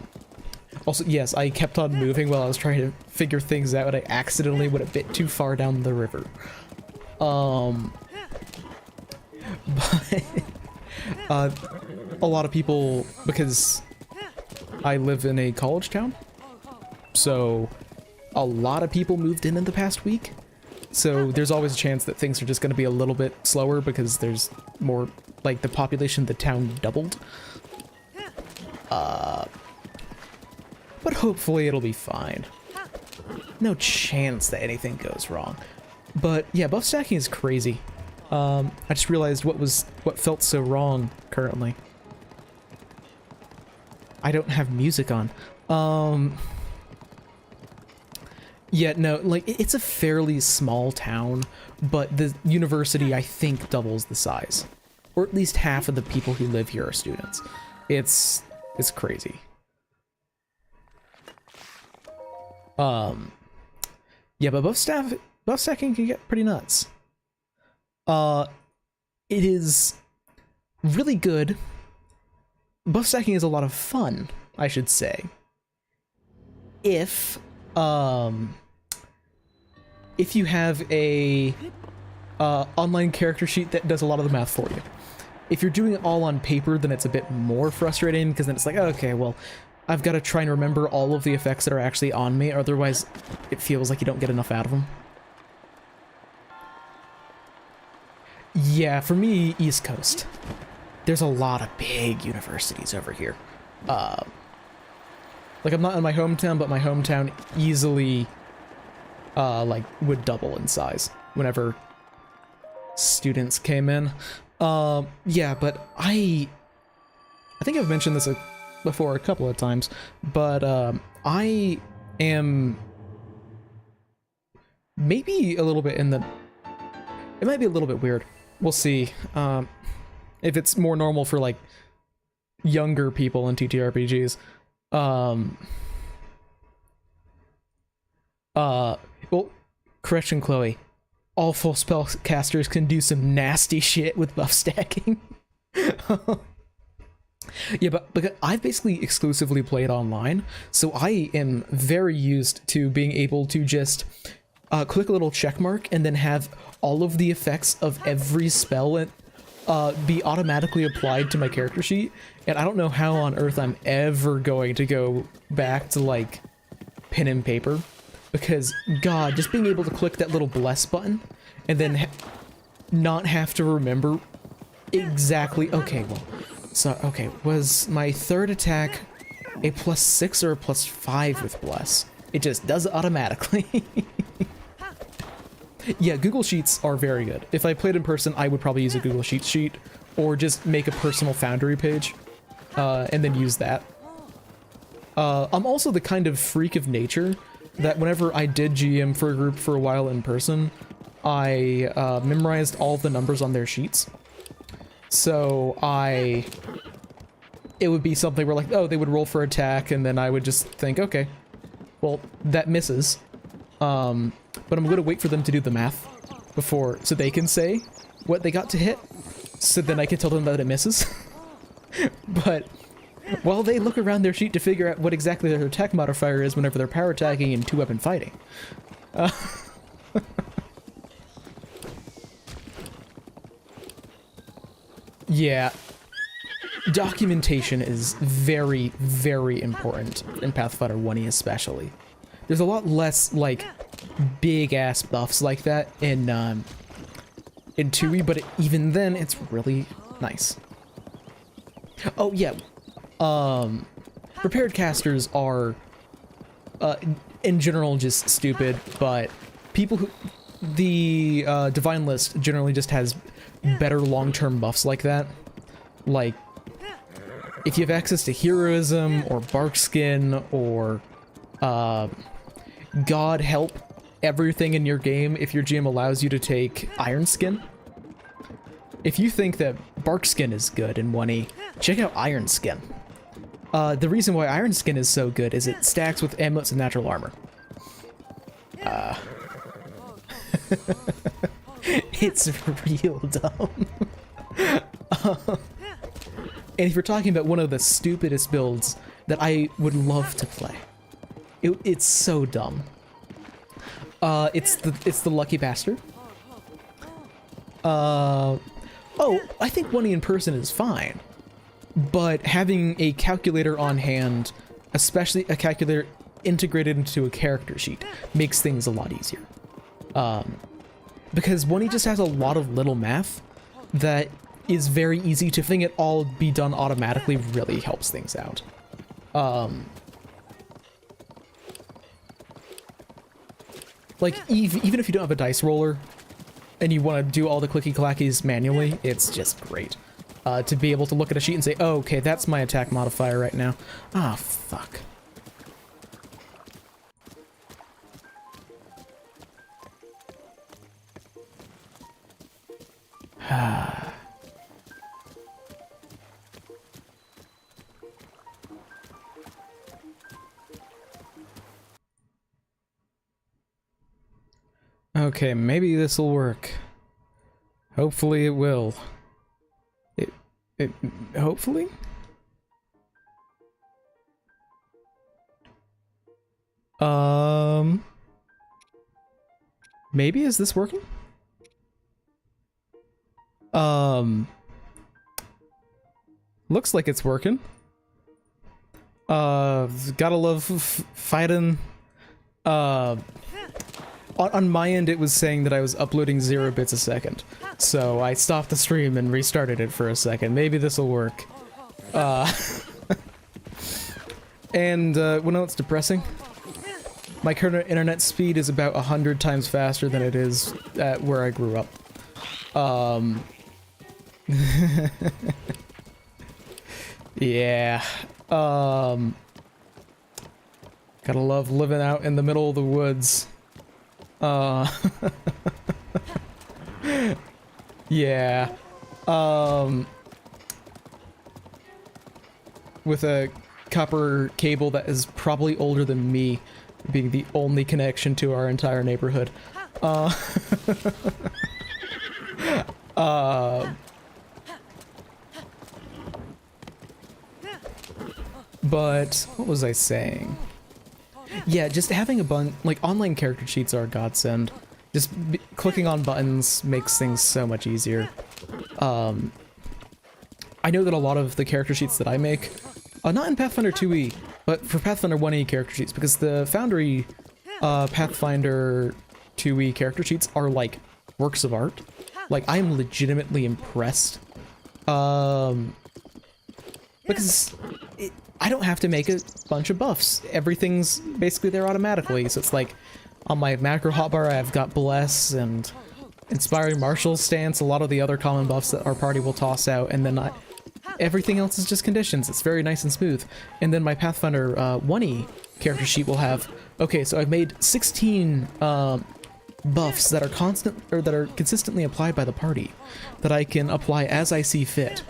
Also, yes, I kept on moving while I was trying to figure things out, and I accidentally went a bit too far down the river. But a lot of people, because I live in a college town, so a lot of people moved in the past week. So there's always a chance that things are just going to be a little bit slower because there's more, like, the population of the town doubled. But hopefully it'll be fine. No chance that anything goes wrong. But yeah, buff stacking is crazy. I just realized what felt so wrong currently. I don't have music on. Yeah, no, like, it's a fairly small town, but the university, I think, doubles the size. Or at least half of the people who live here are students. It's crazy. Yeah, but buff stacking can get pretty nuts. It is really good. Buff stacking is a lot of fun, I should say. If you have a online character sheet that does a lot of the math for you. If you're doing it all on paper, then it's a bit more frustrating, because then it's like, okay, well, I've got to try and remember all of the effects that are actually on me, otherwise it feels like you don't get enough out of them. Yeah, for me, East Coast. There's a lot of big universities over here. Like, I'm not in my hometown, but my hometown easily, like, would double in size whenever students came in. Yeah, but I think I've mentioned this before a couple of times, but, I am maybe a little bit it might be a little bit weird. We'll see, if it's more normal for, like, younger people in TTRPGs. Well, correction, Chloe. All full spellcasters can do some nasty shit with buff stacking. Yeah, but because I've basically exclusively played online, so I am very used to being able to just click a little check mark and then have all of the effects of every spell be automatically applied to my character sheet, and I don't know how on earth I'm ever going to go back to, like, pen and paper, because, God, just being able to click that little bless button and then not have to remember exactly, okay, well, so, okay, was my third attack a +6 or a +5 with bless? It just does it automatically. Yeah, Google Sheets are very good. If I played in person, I would probably use a Google Sheets sheet, or just make a personal Foundry page, and then use that. I'm also the kind of freak of nature that whenever I did GM for a group for a while in person, I memorized all the numbers on their sheets. So it would be something where, like, oh, they would roll for attack, and then I would just think, okay, well, that misses. But I'm gonna wait for them to do the math so they can say what they got to hit, so then I can tell them that it misses. But while they look around their sheet to figure out what exactly their attack modifier is whenever they're power attacking and two-weapon fighting. Yeah. Documentation is very, very important in Pathfinder 1e especially. There's a lot less, like, big-ass buffs like that in 2e, but even then, it's really nice. Oh, yeah. Prepared casters are, in general, just stupid, but people who... The Divine List generally just has better long-term buffs like that. Like, if you have access to Heroism, or Barkskin, or, God help everything in your game if your GM allows you to take Iron Skin. If you think that Barkskin is good in 1e, check out Iron Skin. The reason why Iron Skin is so good is it stacks with amulets and natural armor. It's real dumb. And if you're talking about one of the stupidest builds that I would love to play. It's so dumb. It's the Lucky Bastard. Oh, I think money in person is fine, but having a calculator on hand, especially a calculator integrated into a character sheet, makes things a lot easier. Because one, he just has a lot of little math that is very easy to think it all be done automatically, really helps things out. Like, even if you don't have a dice roller and you want to do all the clicky clackies manually, it's just great. To be able to look at a sheet and say, oh, okay, that's my attack modifier right now. Ah, fuck. Okay, maybe this'll work. Hopefully it will. Hopefully? Maybe, is this working? Looks like it's working. Gotta love fighting. On my end, it was saying that I was uploading 0 bits a second. So I stopped the stream and restarted it for a second. Maybe this'll work. And, well, no, it's depressing. My current internet speed is about 100 times faster than it is at where I grew up. Yeah. Gotta love living out in the middle of the woods. Yeah. With a copper cable that is probably older than me, being the only connection to our entire neighborhood. But what was I saying? Yeah, just having a like, online character sheets are a godsend. Just clicking on buttons makes things so much easier. I know that a lot of the character sheets that I make, not in Pathfinder 2e, but for Pathfinder 1e character sheets, because the Foundry Pathfinder 2e character sheets are like works of art. Like, I am legitimately impressed. Because I don't have to make a bunch of buffs. Everything's basically there automatically. So it's like, on my macro hotbar, I've got Bless and Inspiring Martial Stance, a lot of the other common buffs that our party will toss out, and then everything else is just conditions. It's very nice and smooth. And then my Pathfinder 1e character sheet will have, okay, so I've made 16 buffs that are consistently applied by the party, that I can apply as I see fit.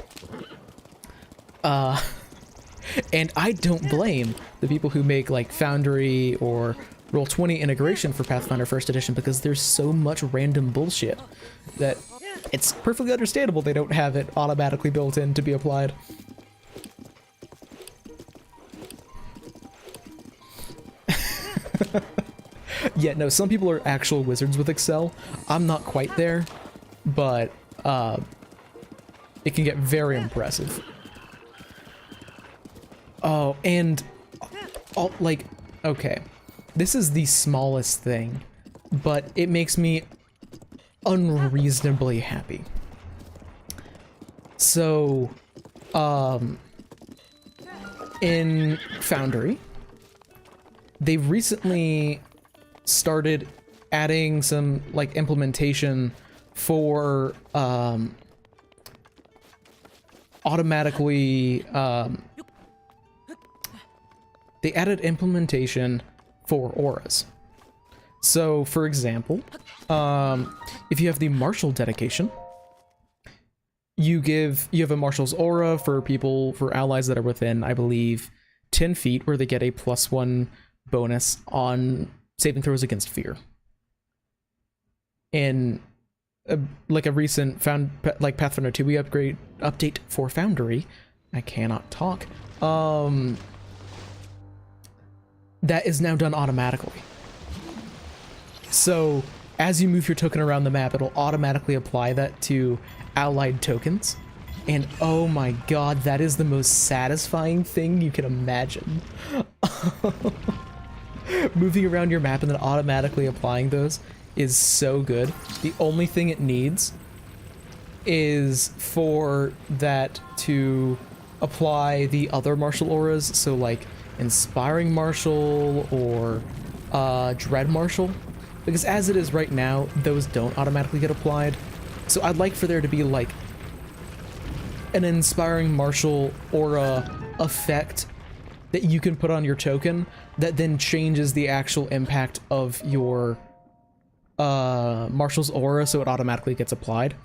And I don't blame the people who make, like, Foundry or Roll20 integration for Pathfinder 1st Edition, because there's so much random bullshit that it's perfectly understandable they don't have it automatically built in to be applied. Yeah, no, some people are actual wizards with Excel. I'm not quite there, but it can get very impressive. Oh, and, like, okay, this is the smallest thing, but it makes me unreasonably happy. So, in Foundry, they've recently started adding some, like, implementation for, automatically, they added implementation for auras. So, for example, if you have the martial dedication, you have a marshal's aura for people, for allies that are within, I believe, 10 feet, where they get a +1 bonus on saving throws against fear. In like a recent Pathfinder 2e update for Foundry, I cannot talk. that is now done automatically. So as you move your token around the map, it'll automatically apply that to allied tokens. And oh my god, that is the most satisfying thing you can imagine. Moving around your map and then automatically applying those is so good. The only thing it needs is for that to apply the other martial auras, so like Inspiring Martial or Dread Martial, because as it is right now, those don't automatically get applied. So I'd like for there to be like an Inspiring Martial aura effect that you can put on your token that then changes the actual impact of your Martial's aura so it automatically gets applied.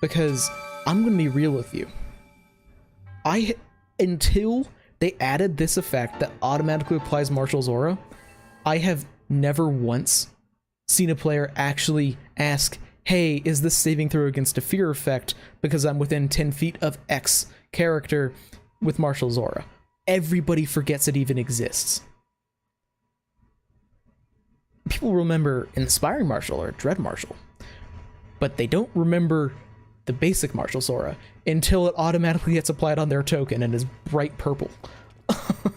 Because I'm gonna be real with you, until they added this effect that automatically applies Martial's aura, I have never once seen a player actually ask, hey, is this saving throw against a fear effect because I'm within 10 feet of X character with Martial's aura? Everybody forgets it even exists. People remember Inspiring Martial or Dread Martial, but they don't remember the basic Martial's aura until it automatically gets applied on their token and is bright purple. The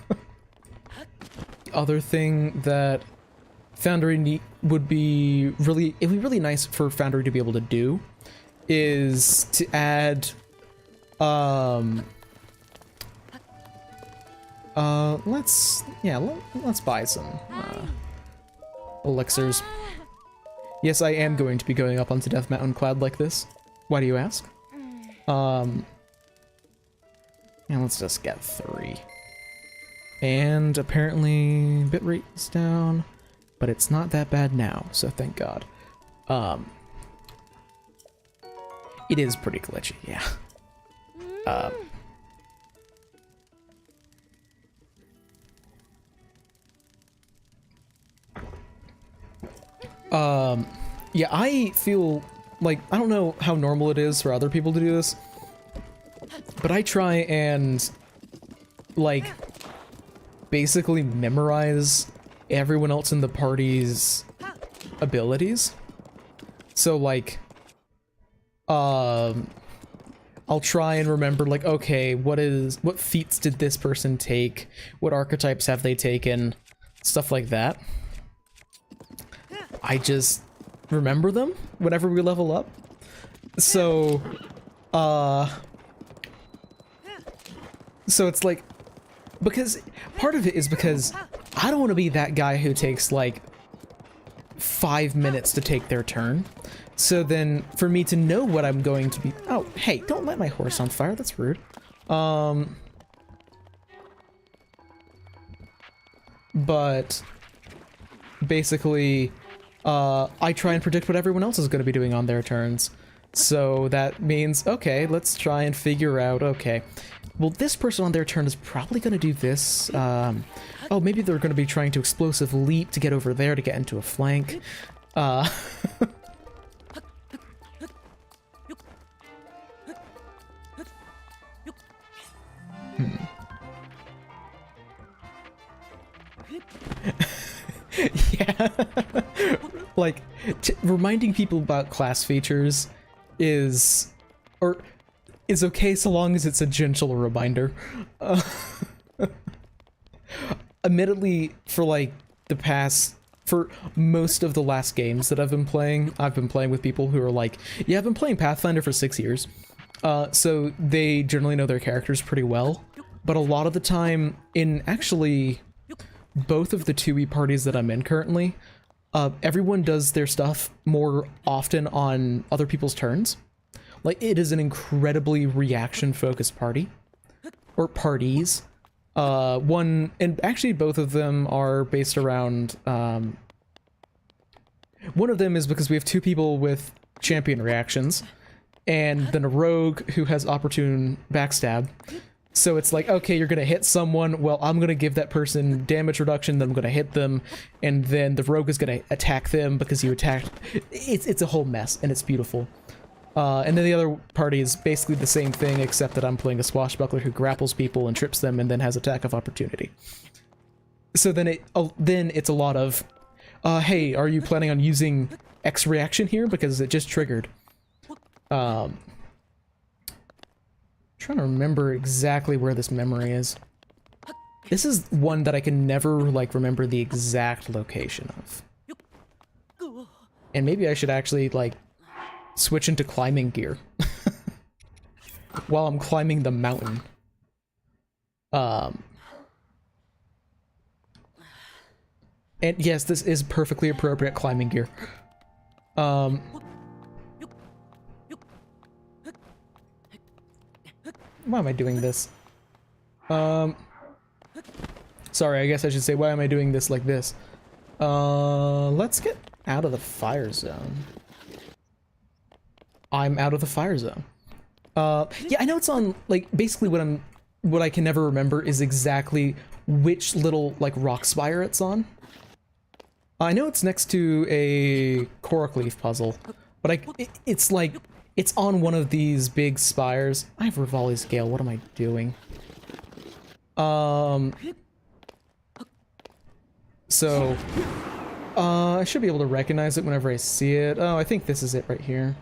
other thing that Foundry would be really nice for Foundry to be able to do is to add let's buy some elixirs. Yes, I am going to be going up onto Death Mountain clad like this. Why do you ask? Yeah, let's just get 3. And apparently bitrate is down, but it's not that bad now, so thank God. It is pretty glitchy, yeah. Yeah, I feel like, I don't know how normal it is for other people to do this, but I try and, like, basically memorize everyone else in the party's abilities. So, like, I'll try and remember, like, okay, what feats did this person take? What archetypes have they taken? Stuff like that. I just remember them whenever we level up. So, so it's like, because part of it is because I don't want to be that guy who takes like 5 minutes to take their turn. So then for me to know what I'm going to be, oh, hey, don't light my horse on fire. That's rude. But basically, I try and predict what everyone else is going to be doing on their turns. So that means, okay, let's try and figure out, okay, well, this person on their turn is probably going to do this. Oh, maybe they're going to be trying to explosive leap to get over there to get into a flank. Yeah. Like, reminding people about class features is okay so long as it's a gentle reminder. Admittedly, for like for most of the last games that I've been playing with people who are like, yeah, I've been playing Pathfinder for 6 years. So they generally know their characters pretty well. But a lot of the time, in actually both of the 2e parties that I'm in currently, everyone does their stuff more often on other people's turns. Like, it is an incredibly reaction-focused party. Or parties. And actually both of them are based around, one of them is because we have 2 people with champion reactions, and then a rogue who has opportune backstab. So it's like, okay, you're gonna hit someone, well, I'm gonna give that person damage reduction, then I'm gonna hit them, and then the rogue is gonna attack them because you attacked. It's a whole mess, and it's beautiful. And then the other party is basically the same thing, except that I'm playing a Swashbuckler who grapples people and trips them and then has attack of opportunity. So then it's a lot of, hey, are you planning on using X reaction here? Because it just triggered. Trying to remember exactly where this memory is. This is one that I can never, like, remember the exact location of. And maybe I should actually, like, switch into climbing gear. While I'm climbing the mountain. And yes, this is perfectly appropriate climbing gear. Why am I doing this? Sorry, I guess I should say, why am I doing this like this? Let's get out of the fire zone. I'm out of the fire zone. Yeah, I know it's on, like, basically what I can never remember is exactly which little, like, rock spire it's on. I know it's next to a Korok Leaf puzzle, but it's like, it's on one of these big spires. I have Rivali Scale, what am I doing? So, I should be able to recognize it whenever I see it. Oh, I think this is it right here.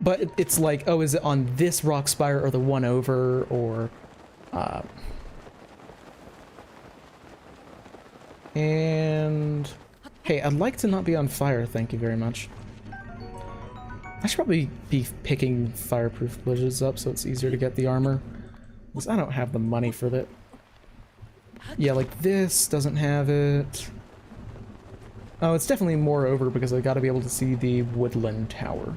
But it's like, oh, is it on this rock spire or the one over, or... And... Hey, I'd like to not be on fire, thank you very much. I should probably be picking fireproof blizzards up so it's easier to get the armor. Because I don't have the money for that. Yeah, like this doesn't have it. Oh, it's definitely more over because I gotta be able to see the woodland tower.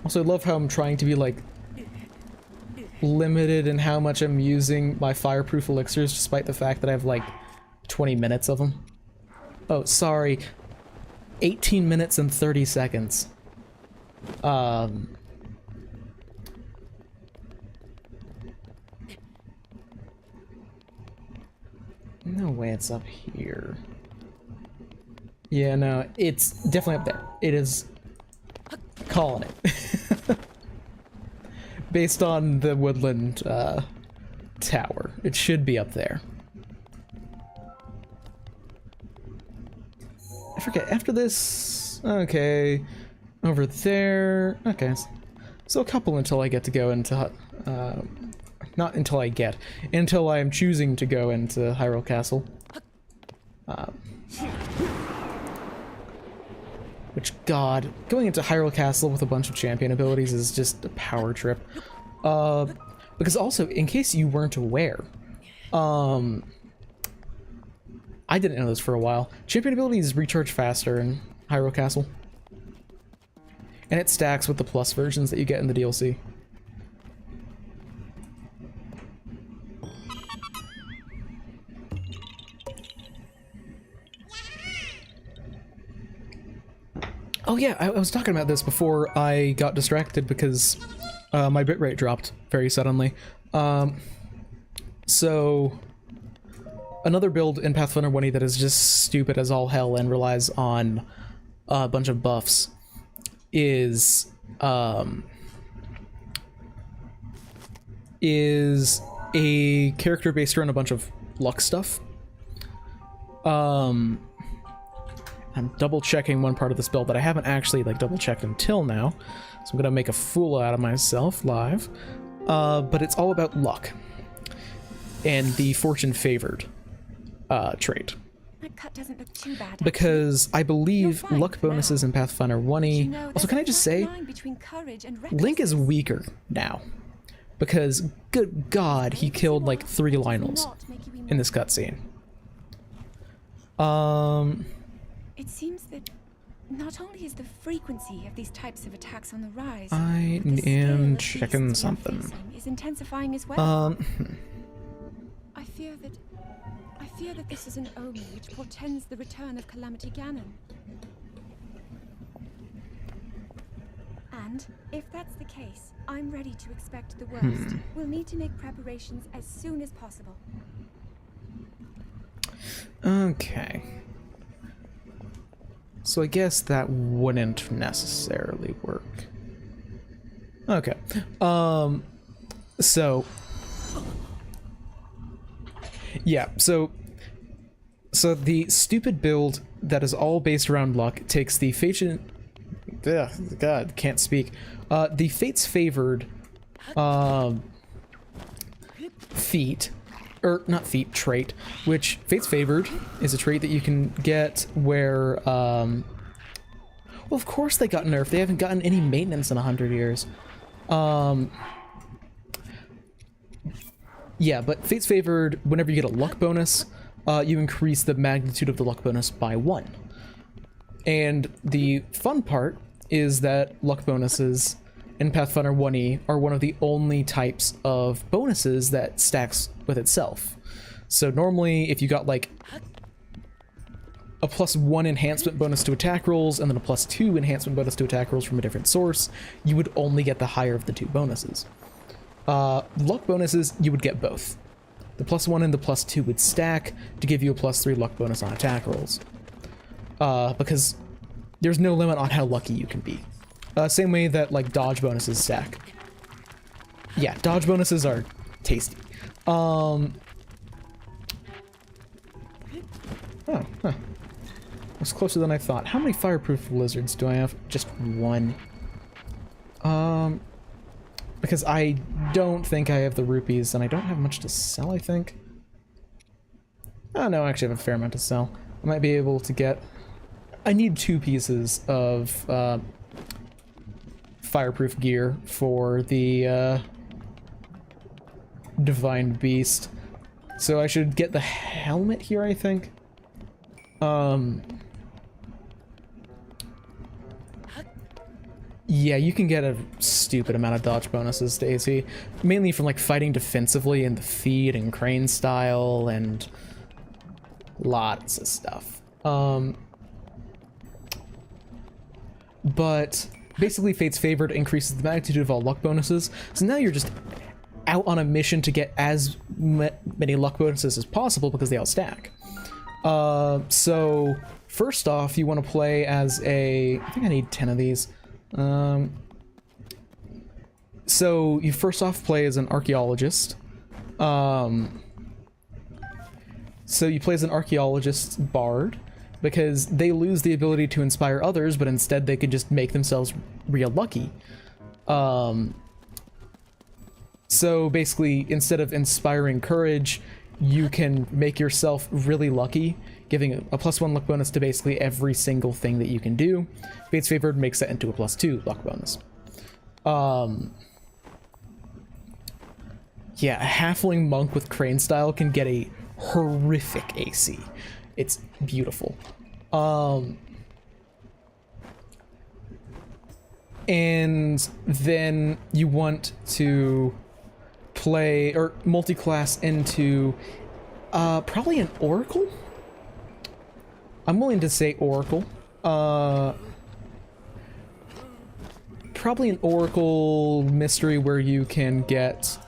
Also, I love how I'm trying to be, like, limited in how much I'm using my fireproof elixirs, despite the fact that I have, like, 20 minutes of them. Oh, sorry. 18 minutes and 30 seconds. No way it's up here. Yeah, no, it's definitely up there. It is calling it. Based on the woodland tower. It should be up there. I forget, after this... Okay. Over there... Okay. So a couple until I get to go into... not until I get. Until I am choosing to go into Hyrule Castle. Which, God, going into Hyrule Castle with a bunch of champion abilities is just a power trip. Because also, in case you weren't aware, I didn't know this for a while. Champion abilities recharge faster in Hyrule Castle. And it stacks with the plus versions that you get in the DLC. Oh yeah, I was talking about this before I got distracted because my bitrate dropped very suddenly. So another build in Pathfinder 1E that is just stupid as all hell and relies on a bunch of buffs is a character based around a bunch of luck stuff. I'm double checking one part of this build that I haven't actually like double checked until now, so I'm gonna make a fool out of myself live. But it's all about luck and the fortune favored trait. That cut doesn't look too bad, because I believe luck bonuses in Pathfinder 1E. Also, can I just say, Link is weaker now because, good God, he killed like 3 Lionels in this cutscene. It seems that not only is the frequency of these types of attacks on the rise, I am checking something. Is intensifying as well. I fear that this is an omen which portends the return of Calamity Ganon. And if that's the case, I'm ready to expect the worst. We'll need to make preparations as soon as possible. Okay. So I guess that wouldn't necessarily work. Okay. So yeah, so the stupid build that is all based around luck takes the God, can't speak. The Fates Favored feat, or not feat, trait, which Fates Favored is a trait that you can get where, well, of course they got nerfed. They haven't gotten any maintenance in 100 years. Yeah, but Fates Favored, whenever you get a luck bonus, you increase the magnitude of the luck bonus by 1. And the fun part is that luck bonuses in Pathfinder 1e are one of the only types of bonuses that stacks with itself. So normally, if you got like a +1 enhancement bonus to attack rolls and then a +2 enhancement bonus to attack rolls from a different source, you would only get the higher of the two bonuses. Luck bonuses, you would get both. The +1 and the +2 would stack to give you a +3 luck bonus on attack rolls. Because there's no limit on how lucky you can be. Same way that, like, dodge bonuses stack. Yeah, dodge bonuses are tasty. Oh, huh. That's closer than I thought. How many fireproof lizards do I have? Just 1. Because I don't think I have the rupees, and I don't have much to sell, I think. Oh, no, I actually have a fair amount to sell. I might be able to get... I need 2 pieces of fireproof gear for the Divine Beast. So I should get the helmet here, I think. Yeah, you can get a stupid amount of dodge bonuses to AC, mainly from like fighting defensively in the feed and crane style and lots of stuff. But basically Fate's Favored increases the magnitude of all luck bonuses, so now you're just out on a mission to get as many luck bonuses as possible because they all stack. So first off, you want to play as a... I think I need 10 of these. So you first off play as an archaeologist. So you play as an archaeologist bard, because they lose the ability to inspire others, but instead they could just make themselves real lucky. So basically, instead of inspiring courage, you can make yourself really lucky, giving a +1 luck bonus to basically every single thing that you can do. Fate's Favored makes that into a +2 luck bonus. Yeah, a halfling monk with crane style can get a horrific AC. It's beautiful. And then you want to play, or multi-class into, probably an oracle? I'm willing to say oracle. Probably an oracle mystery where you can get,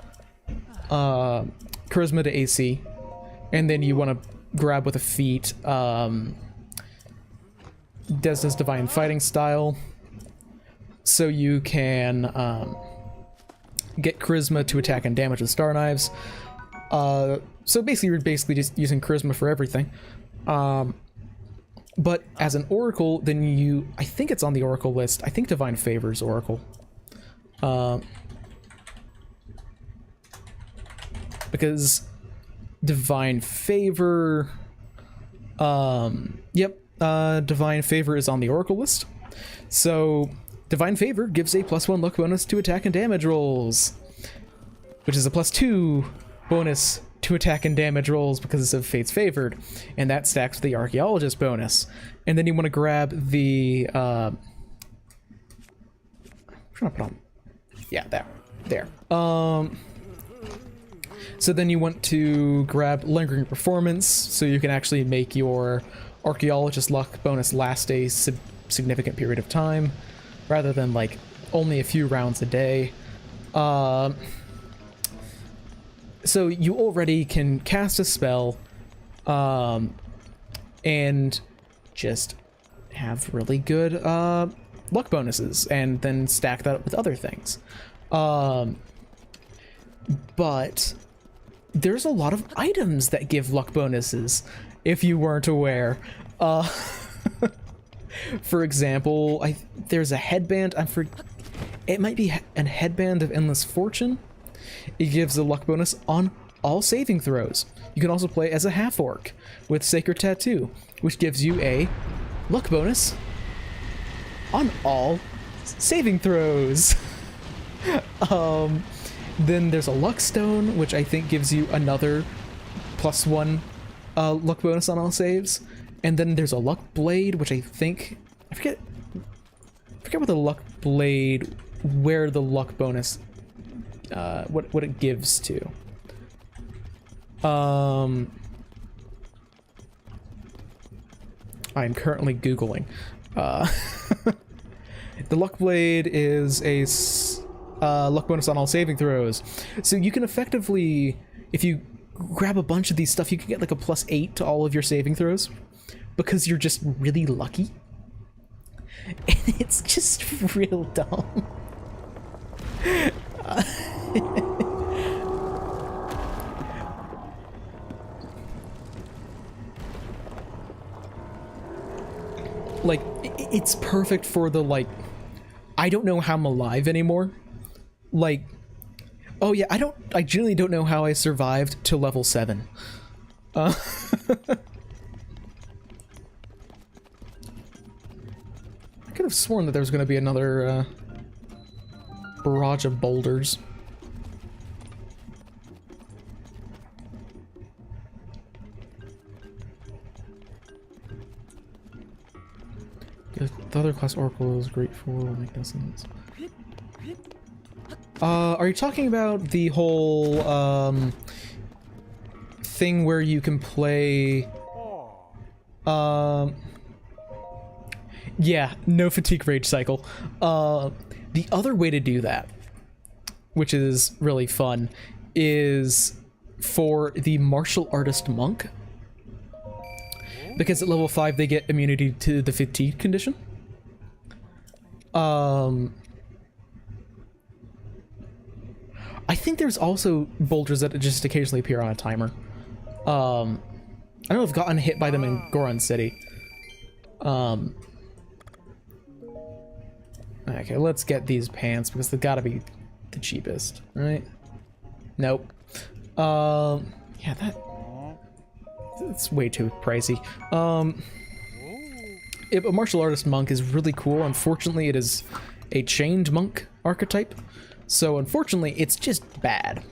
charisma to AC, and then you want to grab with a feat, Desna's Divine Fighting Style, so you can get charisma to attack and damage with Star Knives. So basically you're just using charisma for everything. But as an oracle, then you... I think it's on the oracle list. I think Divine Favor's oracle. Because Divine Favor... Divine Favor is on the oracle list. So Divine Favor gives a +1 luck bonus to attack and damage rolls, which is a +2 bonus to attack and damage rolls because of Fate's Favored, and that stacks with the Archaeologist bonus. And then you want to grab the I'm trying to put on, yeah, there. So then you want to grab Lingering Performance, so you can actually make your Archaeologist luck bonus last a significant period of time, rather than like only a few rounds a day. So you already can cast a spell, and just have really good luck bonuses, and then stack that up with other things. but there's a lot of items that give luck bonuses, if you weren't aware. For example, there's a headband. It might be a headband of endless fortune. It gives a luck bonus on all saving throws. You can also play as a half-orc with Sacred Tattoo, which gives you a luck bonus on all saving throws. Then there's a luck stone, which I think gives you another +1 luck bonus on all saves. And then there's a luck blade, which I think, I forget what the luck blade, where the luck bonus, what it gives to. I'm currently Googling. The luck blade is a luck bonus on all saving throws. So you can effectively, if you grab a bunch of these stuff, you can get like a +8 to all of your saving throws because you're just really lucky. And it's just real dumb. Like, it's perfect for the, like, I don't know how I'm alive anymore. Like, oh yeah, I genuinely don't know how I survived to level 7. I could have sworn that there was going to be another barrage of boulders. The other class Oracle is great for make no sense. Are you talking about the whole thing where you can play yeah, no fatigue rage cycle. The other way to do that, which is really fun, is for the martial artist monk. Because at level 5 they get immunity to the fatigue condition. I think there's also boulders that just occasionally appear on a timer. I don't know if I've gotten hit by them in Goron City. Okay, let's get these pants because they've got to be the cheapest, right? Nope. Yeah, that's way too pricey. A martial artist monk is really cool. Unfortunately, it is a chained monk archetype. So unfortunately, it's just bad.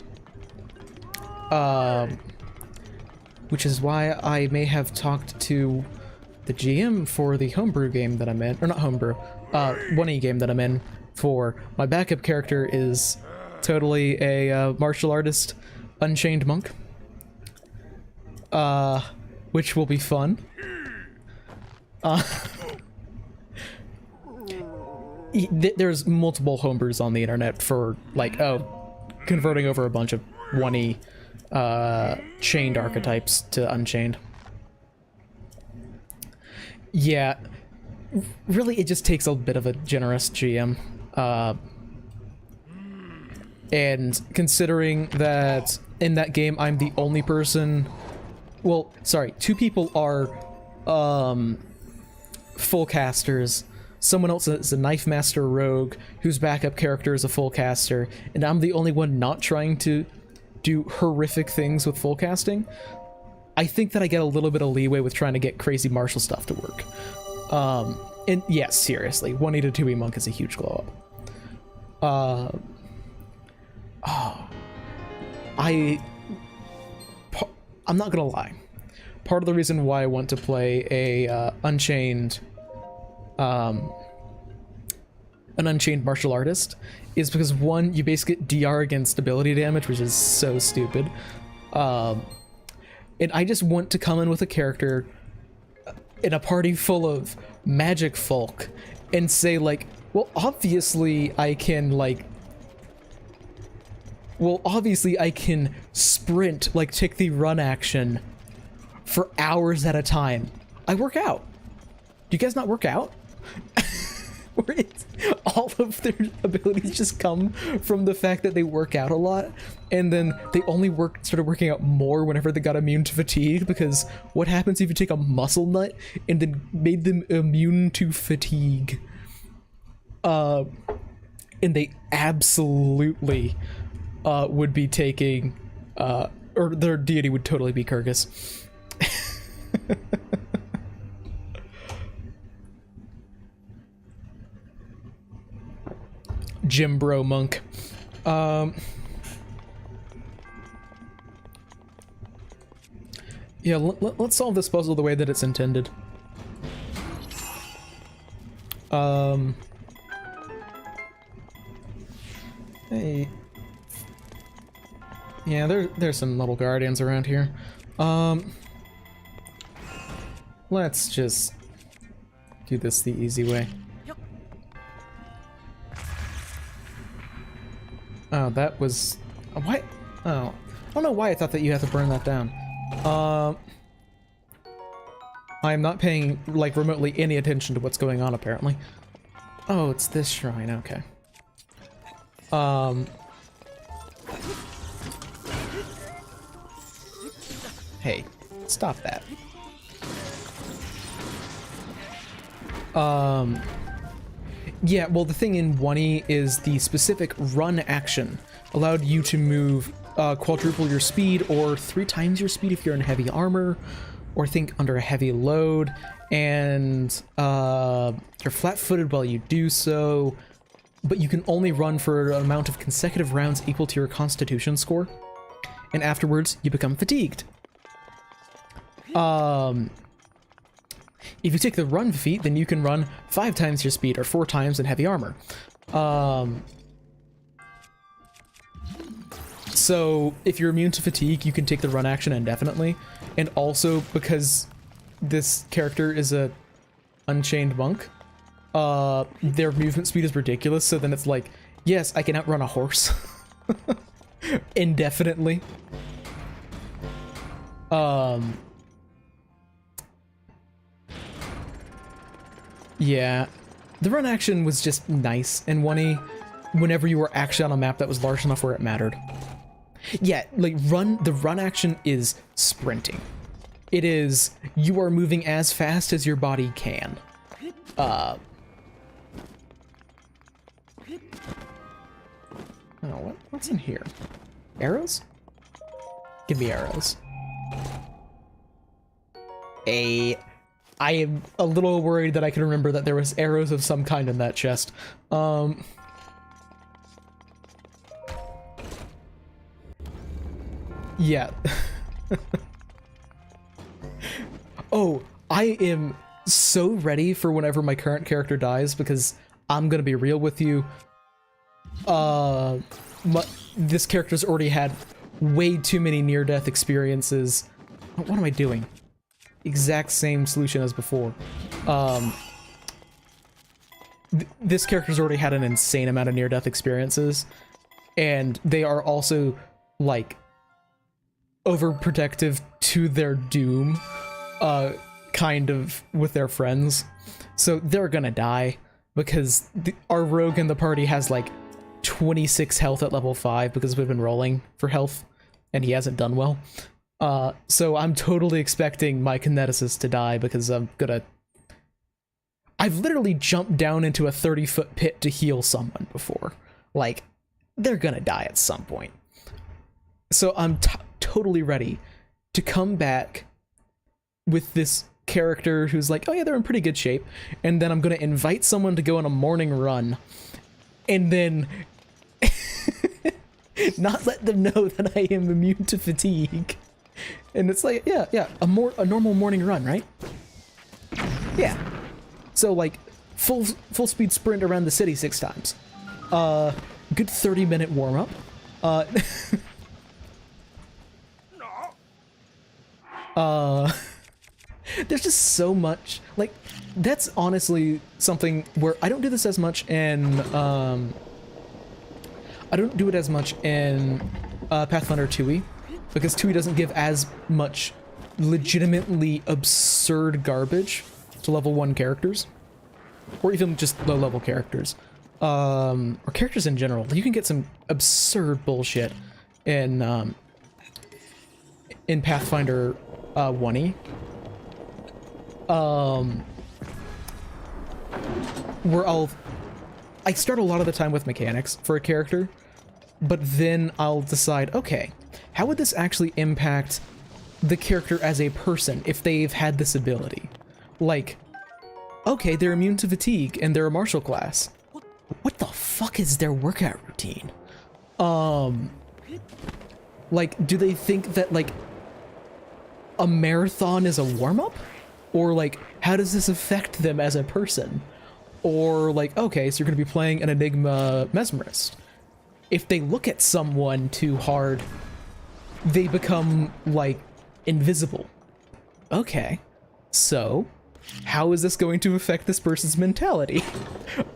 Which is why I may have talked to the GM for the homebrew game that I'm in, or not homebrew, 1E game that I'm in for. My backup character is totally a martial artist, Unchained Monk. Which will be fun. There's multiple homebrews on the internet for, like, converting over a bunch of 1E chained archetypes to Unchained. Yeah, really it just takes a bit of a generous GM. And considering that in that game I'm the only person... Well, sorry, 2 people are full casters. Someone else is a Knife Master Rogue whose backup character is a full caster, and I'm the only one not trying to do horrific things with full casting. I think that I get a little bit of leeway with trying to get crazy martial stuff to work. And yes, seriously, 1E to 2E monk is a huge glow up. I'm not gonna lie. Part of the reason why I want to play a an Unchained martial artist is because, one, you basically get DR against ability damage, which is so stupid. And I just want to come in with a character in a party full of magic folk and say, like, well, obviously I can sprint, like, take the run action for hours at a time. I work out. Do you guys not work out? where it's, all of their abilities just come from the fact that they work out a lot, and then they only started working out more whenever they got immune to fatigue, because what happens if you take a muscle nut and then made them immune to fatigue? And they absolutely would be taking, or their deity would totally be Kyrgyz. Jim Bro Monk. Yeah, let's solve this puzzle the way that it's intended. Hey. Yeah, there's some little guardians around here. Let's just do this the easy way. Oh, that was... Why? Oh. I don't know why I thought that you had to burn that down. I'm not paying, like, remotely any attention to what's going on, apparently. Oh, it's this shrine, okay. Hey, stop that. Yeah, well, the thing in 1E is the specific run action allowed you to move quadruple your speed or 3 times your speed if you're in heavy armor, or think under a heavy load, and you're flat-footed while you do so, but you can only run for an amount of consecutive rounds equal to your constitution score, and afterwards you become fatigued. If you take the run feat, then you can run 5 times your speed or 4 times in heavy armor. So if you're immune to fatigue, you can take the run action indefinitely. And also, because this character is a Unchained Monk, their movement speed is ridiculous, so then it's like, yes, I can outrun a horse. Indefinitely. Yeah, the run action was just nice in 1E whenever you were actually on a map that was large enough where it mattered. Yeah, like the run action is sprinting. It is, you are moving as fast as your body can. Oh, what's in here? Arrows? Give me arrows. I am a little worried that I can remember that there was arrows of some kind in that chest. Yeah. Oh, I am so ready for whenever my current character dies, because I'm gonna be real with you. This character's already had way too many near-death experiences. What am I doing? Exact same solution as before. This character's already had an insane amount of near-death experiences, and they are also, like, overprotective to their doom, kind of, with their friends. So they're gonna die, because our rogue in the party has, like, 26 health at level 5, because we've been rolling for health, and he hasn't done well. So I'm totally expecting my Kineticist to die, because I've literally jumped down into a 30-foot pit to heal someone before. Like, they're gonna die at some point. So I'm totally ready to come back with this character who's like, oh yeah, they're in pretty good shape, and then I'm gonna invite someone to go on a morning run, and then not let them know that I am immune to fatigue. And it's like, yeah, a normal morning run, right? Yeah. So like, full speed sprint around the city 6 times. Good 30-minute warm up. There's just so much, like, that's honestly something where I don't do this as much in, I don't do it as much in Pathfinder 2e, because 2e doesn't give as much legitimately absurd garbage to level 1 characters. or even just low-level characters, or characters in general. You can get some absurd bullshit in Pathfinder 1E. Where I start a lot of the time with mechanics for a character, but then I'll decide, okay, how would this actually impact the character as a person if they've had this ability? Like, okay, they're immune to fatigue and they're a martial class. What the fuck is their workout routine? Like, do they think that, like, a marathon is a warm-up? Or, like, how does this affect them as a person? Or, like, okay, so you're going to be playing an Enigma Mesmerist. If they look at someone too hard, they become, like, invisible. Okay, so how is this going to affect this person's mentality?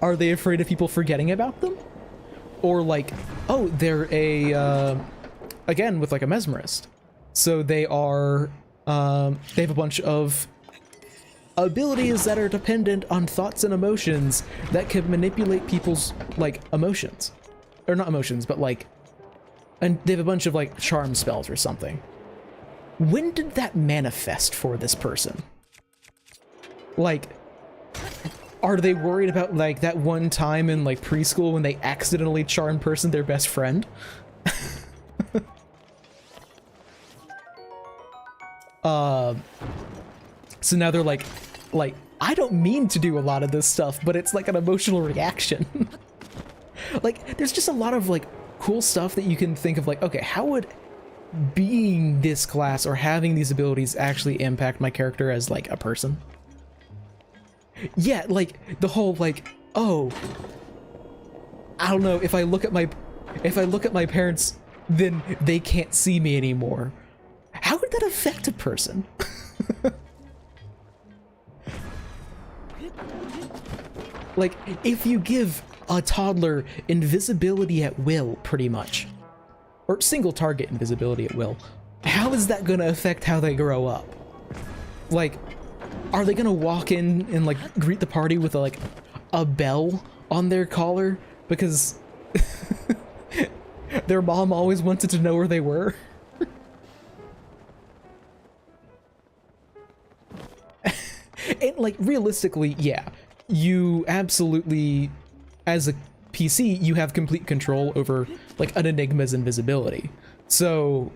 Are they afraid of people forgetting about them? Or, like, oh, they're again, with, like, a Mesmerist. So they are, they have a bunch of abilities that are dependent on thoughts and emotions that can manipulate people's, like, emotions. Or not emotions, but, like, and they have a bunch of, like, charm spells or something. When did that manifest for this person? Like, are they worried about, like, that one time in, like, preschool when they accidentally charmed person their best friend? So now they're like, I don't mean to do a lot of this stuff, but it's like an emotional reaction. Like, there's just a lot of, like, cool stuff that you can think of, like, okay, how would being this class or having these abilities actually impact my character as, like, a person? Yeah, like, the whole, like, oh, I don't know, if I look at my parents, then they can't see me anymore. How would that affect a person? Like, if you give a toddler invisibility at will, pretty much, or single target invisibility at will, how is that gonna affect how they grow up? Like, are they gonna walk in and, like, greet the party with a bell on their collar because their mom always wanted to know where they were? And, like, realistically, yeah, you absolutely, as a PC, you have complete control over, like, an Enigma's invisibility. So,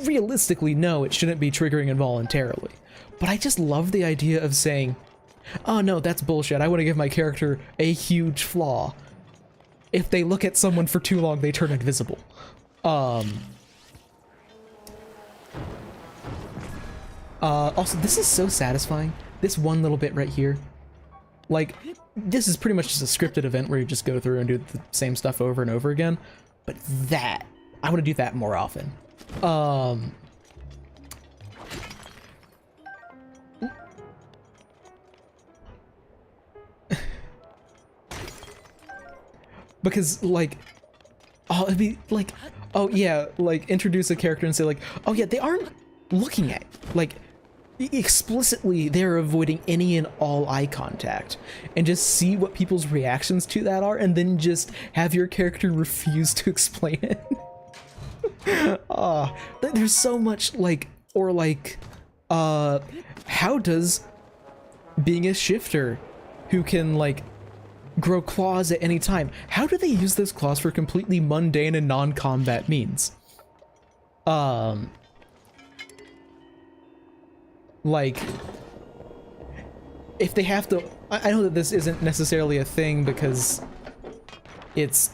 realistically, no, it shouldn't be triggering involuntarily. But I just love the idea of saying, oh no, that's bullshit, I want to give my character a huge flaw. If they look at someone for too long, they turn invisible. Also, this is so satisfying. This one little bit right here. Like, this is pretty much just a scripted event where you just go through and do the same stuff over and over again. But that, I want to do that more often. Because, like, oh, it'd be like, oh yeah, like, introduce a character and say, like, oh yeah, they aren't looking at, like, explicitly they're avoiding any and all eye contact, and just see what people's reactions to that are, and then just have your character refuse to explain it. There's so much, like, or like, how does being a shifter who can, like, grow claws at any time, how do they use those claws for completely mundane and non-combat means? Like, if they have to, I know that this isn't necessarily a thing because it's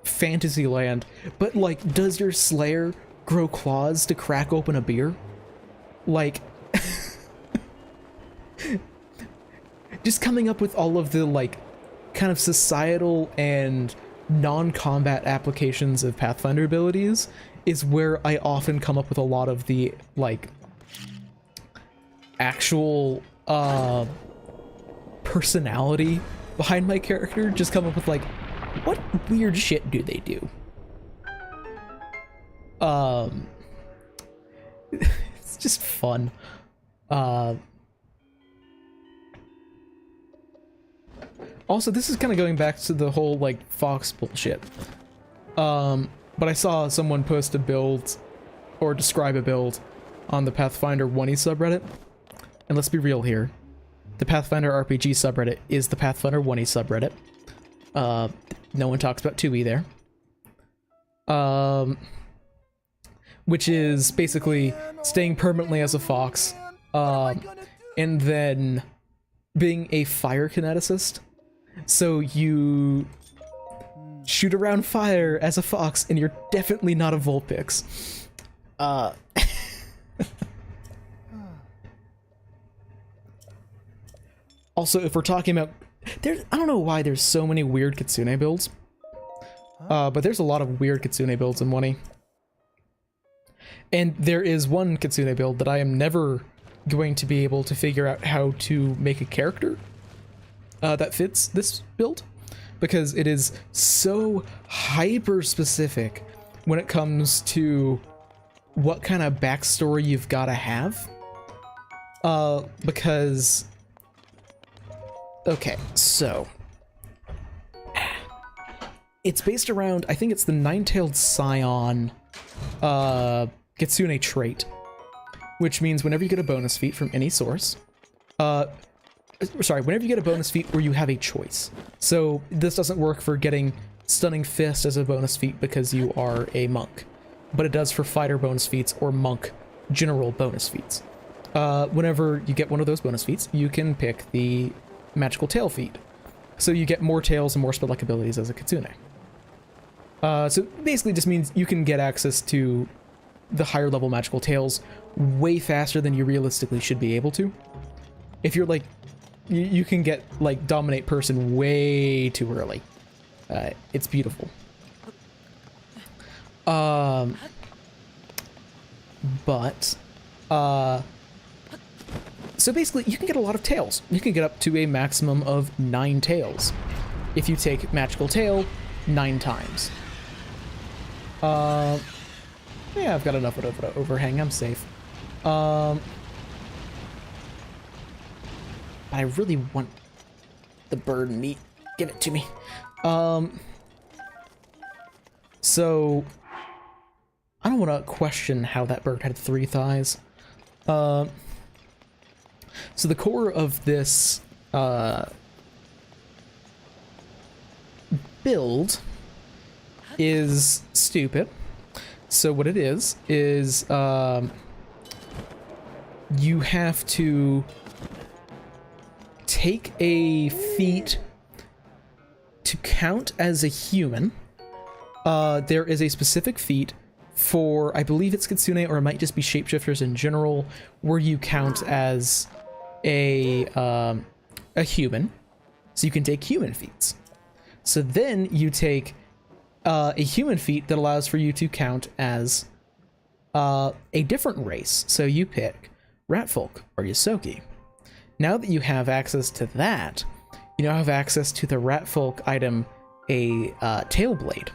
Fantasyland, but, like, does your Slayer grow claws to crack open a beer? Like, just coming up with all of the, like, kind of societal and non-combat applications of Pathfinder abilities is where I often come up with a lot of the, like, actual personality behind my character. Just come up with, like, what weird shit do they do? It's just fun. Also, this is kind of going back to the whole, like, Fox bullshit. But I saw someone post a build, or describe a build, on the Pathfinder 1e subreddit. And let's be real here. The Pathfinder RPG subreddit is the Pathfinder 1e subreddit. No one talks about 2e there. Which is basically staying permanently as a fox, and then being a fire kineticist. So you shoot around fire as a fox, and you're definitely not a Vulpix. Also, if we're talking about... I don't know why there's so many weird Kitsune builds. But there's a lot of weird Kitsune builds in 1e. And there is one Kitsune build that I am never going to be able to figure out how to make a character that fits this build. Because it is so hyper-specific when it comes to what kind of backstory you've got to have. Because... Okay, so... It's based around, I think it's the Nine-Tailed Scion Kitsune trait. Which means whenever you get a bonus feat from any source... whenever you get a bonus feat where you have a choice. So this doesn't work for getting Stunning Fist as a bonus feat because you are a monk. But it does for fighter bonus feats or monk general bonus feats. Whenever you get one of those bonus feats, you can pick the magical tail feat. So you get more tails and more spell-like abilities as a Kitsune. So basically just means you can get access to the higher level magical tails way faster than you realistically should be able to. If you're like, you can get like Dominate Person way too early. It's beautiful. So basically, you can get a lot of tails. You can get up to a maximum of 9 tails if you take Magical Tail 9 times. Yeah, I've got enough of an overhang. I'm safe. I really want the bird meat. Give it to me. So I don't want to question how that bird had 3 thighs. So the core of this build is stupid. So what it is you have to take a feat to count as a human. There is a specific feat for, I believe it's Kitsune, or it might just be shapeshifters in general, where you count as a human. So you can take human feats. So then you take a human feat that allows for you to count as a different race. So you pick Ratfolk or Yosoki. Now that you have access to that, you now have access to the Ratfolk item, a tail blade,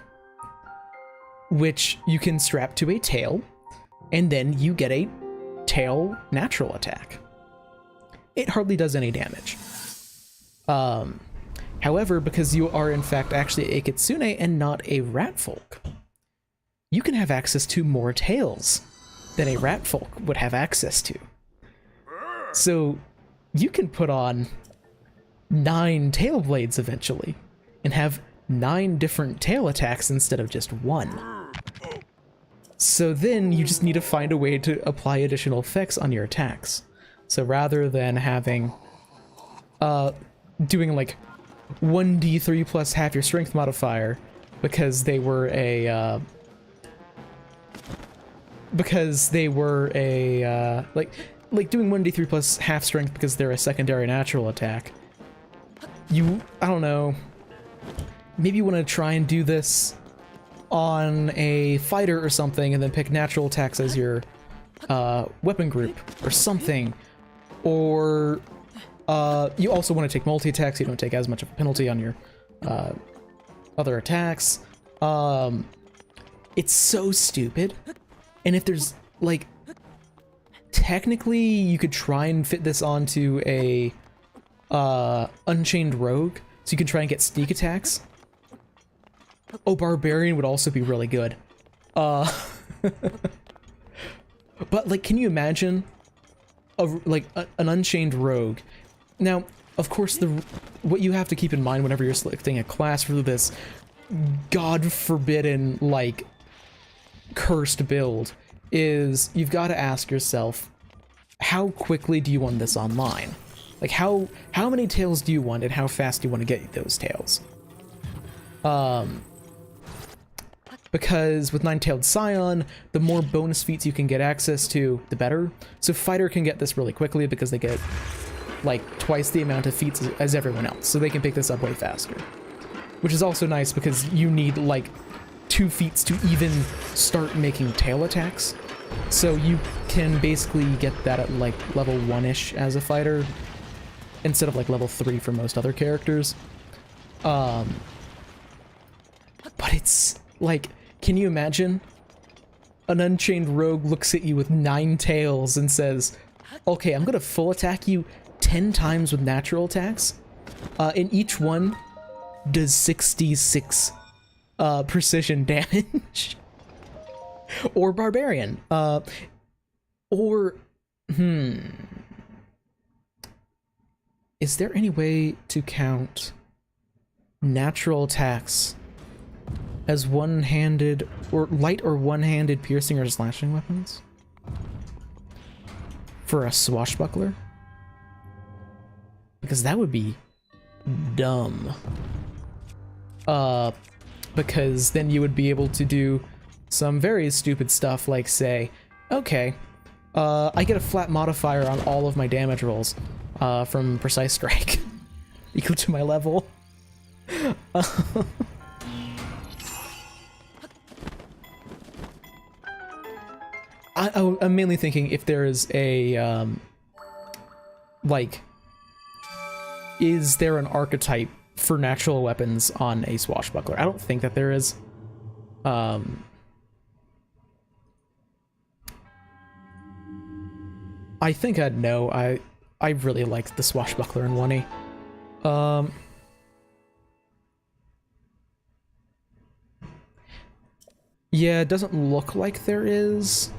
which you can strap to a tail, and then you get a tail natural attack. It hardly does any damage. However, because you are in fact actually a Kitsune and not a Ratfolk, you can have access to more tails than a Ratfolk would have access to. So you can put on 9 tail blades eventually and have 9 different tail attacks instead of just 1. So then you just need to find a way to apply additional effects on your attacks. So rather than having doing like 1d3 plus half your strength modifier because they were a like doing 1d3 plus half strength because they're a secondary natural attack. I don't know, maybe you want to try and do this on a fighter or something and then pick natural attacks as your weapon group or something. Or you also want to take multi-attacks, so you don't take as much of a penalty on your other attacks. It's so stupid. And if there's, like, technically you could try and fit this onto a Unchained Rogue, so you can try and get sneak attacks. Oh, Barbarian would also be really good. But like, can you imagine an Unchained Rogue? Now, of course, what you have to keep in mind whenever you're selecting a class for this God forbidden, like, cursed build is you've got to ask yourself, how quickly do you want this online? Like, how many tails do you want, and how fast do you want to get those tails? Because with Nine-Tailed Scion, the more bonus feats you can get access to, the better. So Fighter can get this really quickly because they get, like, twice the amount of feats as everyone else, so they can pick this up way faster. Which is also nice because you need, like, 2 feats to even start making tail attacks. So you can basically get that at, like, level 1-ish as a fighter, instead of, like, level 3 for most other characters. But it's, like, can you imagine? An Unchained Rogue looks at you with 9 tails and says, okay, I'm gonna full attack you 10 times with natural attacks, and each one does 66 precision damage. Or Barbarian. Is there any way to count natural attacks as one-handed or light or one-handed piercing or slashing weapons for a Swashbuckler? Because that would be dumb. Because then you would be able to do some very stupid stuff like say, okay, I get a flat modifier on all of my damage rolls from Precise Strike equal to my level. I'm mainly thinking if there is a, like, is there an archetype for natural weapons on a Swashbuckler? I don't think that there is. I think I'd know. I really liked the Swashbuckler in 1E. Yeah, it doesn't look like there is.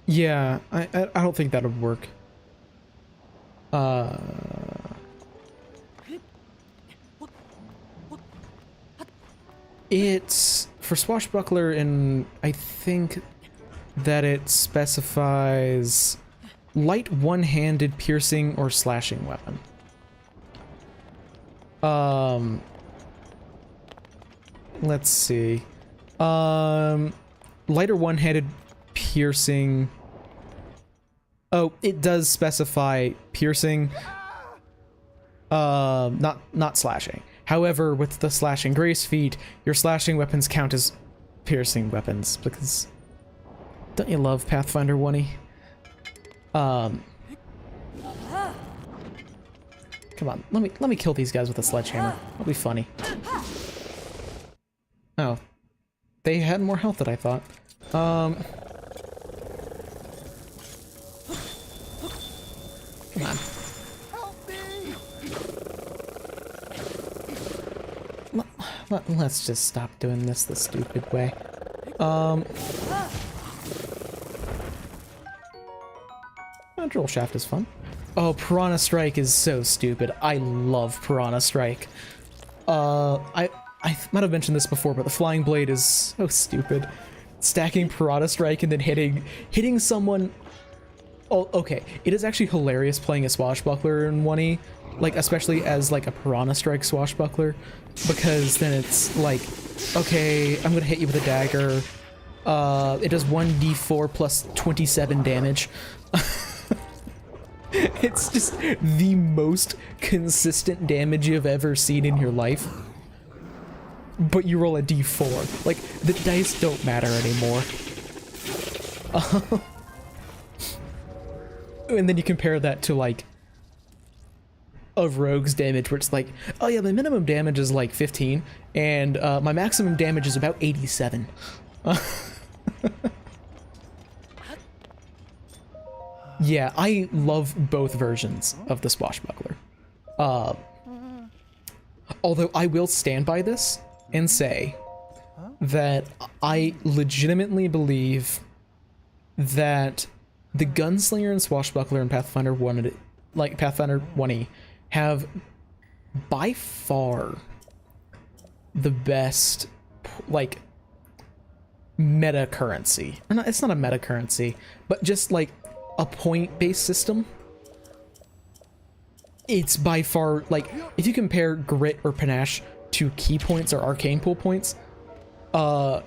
Yeah, I don't think that would work. It's for Swashbuckler, and I think that it specifies light one-handed piercing or slashing weapon. Let's see. Lighter one-handed piercing. Oh, it does specify piercing. Not slashing. However, with the slashing grace feat, your slashing weapons count as piercing weapons because don't you love Pathfinder 1E? Come on, let me kill these guys with a sledgehammer. That'll be funny. Oh, they had more health than I thought. Come on. Let's just stop doing this the stupid way. Drill Shaft is fun. Oh, Piranha Strike is so stupid. I love Piranha Strike. I might have mentioned this before, but the Flying Blade is so stupid. Stacking Piranha Strike and then hitting someone. Oh, okay. It is actually hilarious playing a Swashbuckler in 1E, like especially as like a Piranha Strike Swashbuckler, because then it's like, okay, I'm gonna hit you with a dagger. It does 1d4 plus 27 damage. It's just the most consistent damage you've ever seen in your life. but you roll a d4. Like, the dice don't matter anymore. And then you compare that to, like, a rogue's damage, where it's like, oh yeah, my minimum damage is like 15, and my maximum damage is about 87. Yeah, I love both versions of the Swashbuckler. Although I will stand by this and say that I legitimately believe that the Gunslinger and Swashbuckler and Pathfinder 1, like Pathfinder 1e, have by far the best, like, meta currency. Or not, it's not a meta currency, but just like a point-based system. It's by far, like, if you compare grit or panache to key points or arcane pool points, I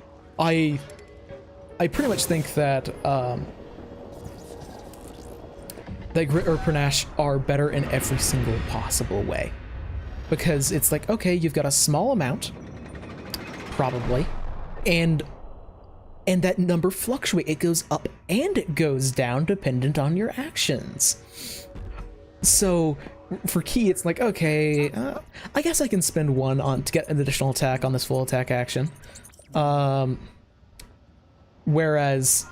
pretty much think that that grit or panache are better in every single possible way, because it's like, okay, you've got a small amount, probably, and that number fluctuates. It goes up and it goes down dependent on your actions. So for key, it's like, okay, I guess I can spend one on to get an additional attack on this full attack action. Whereas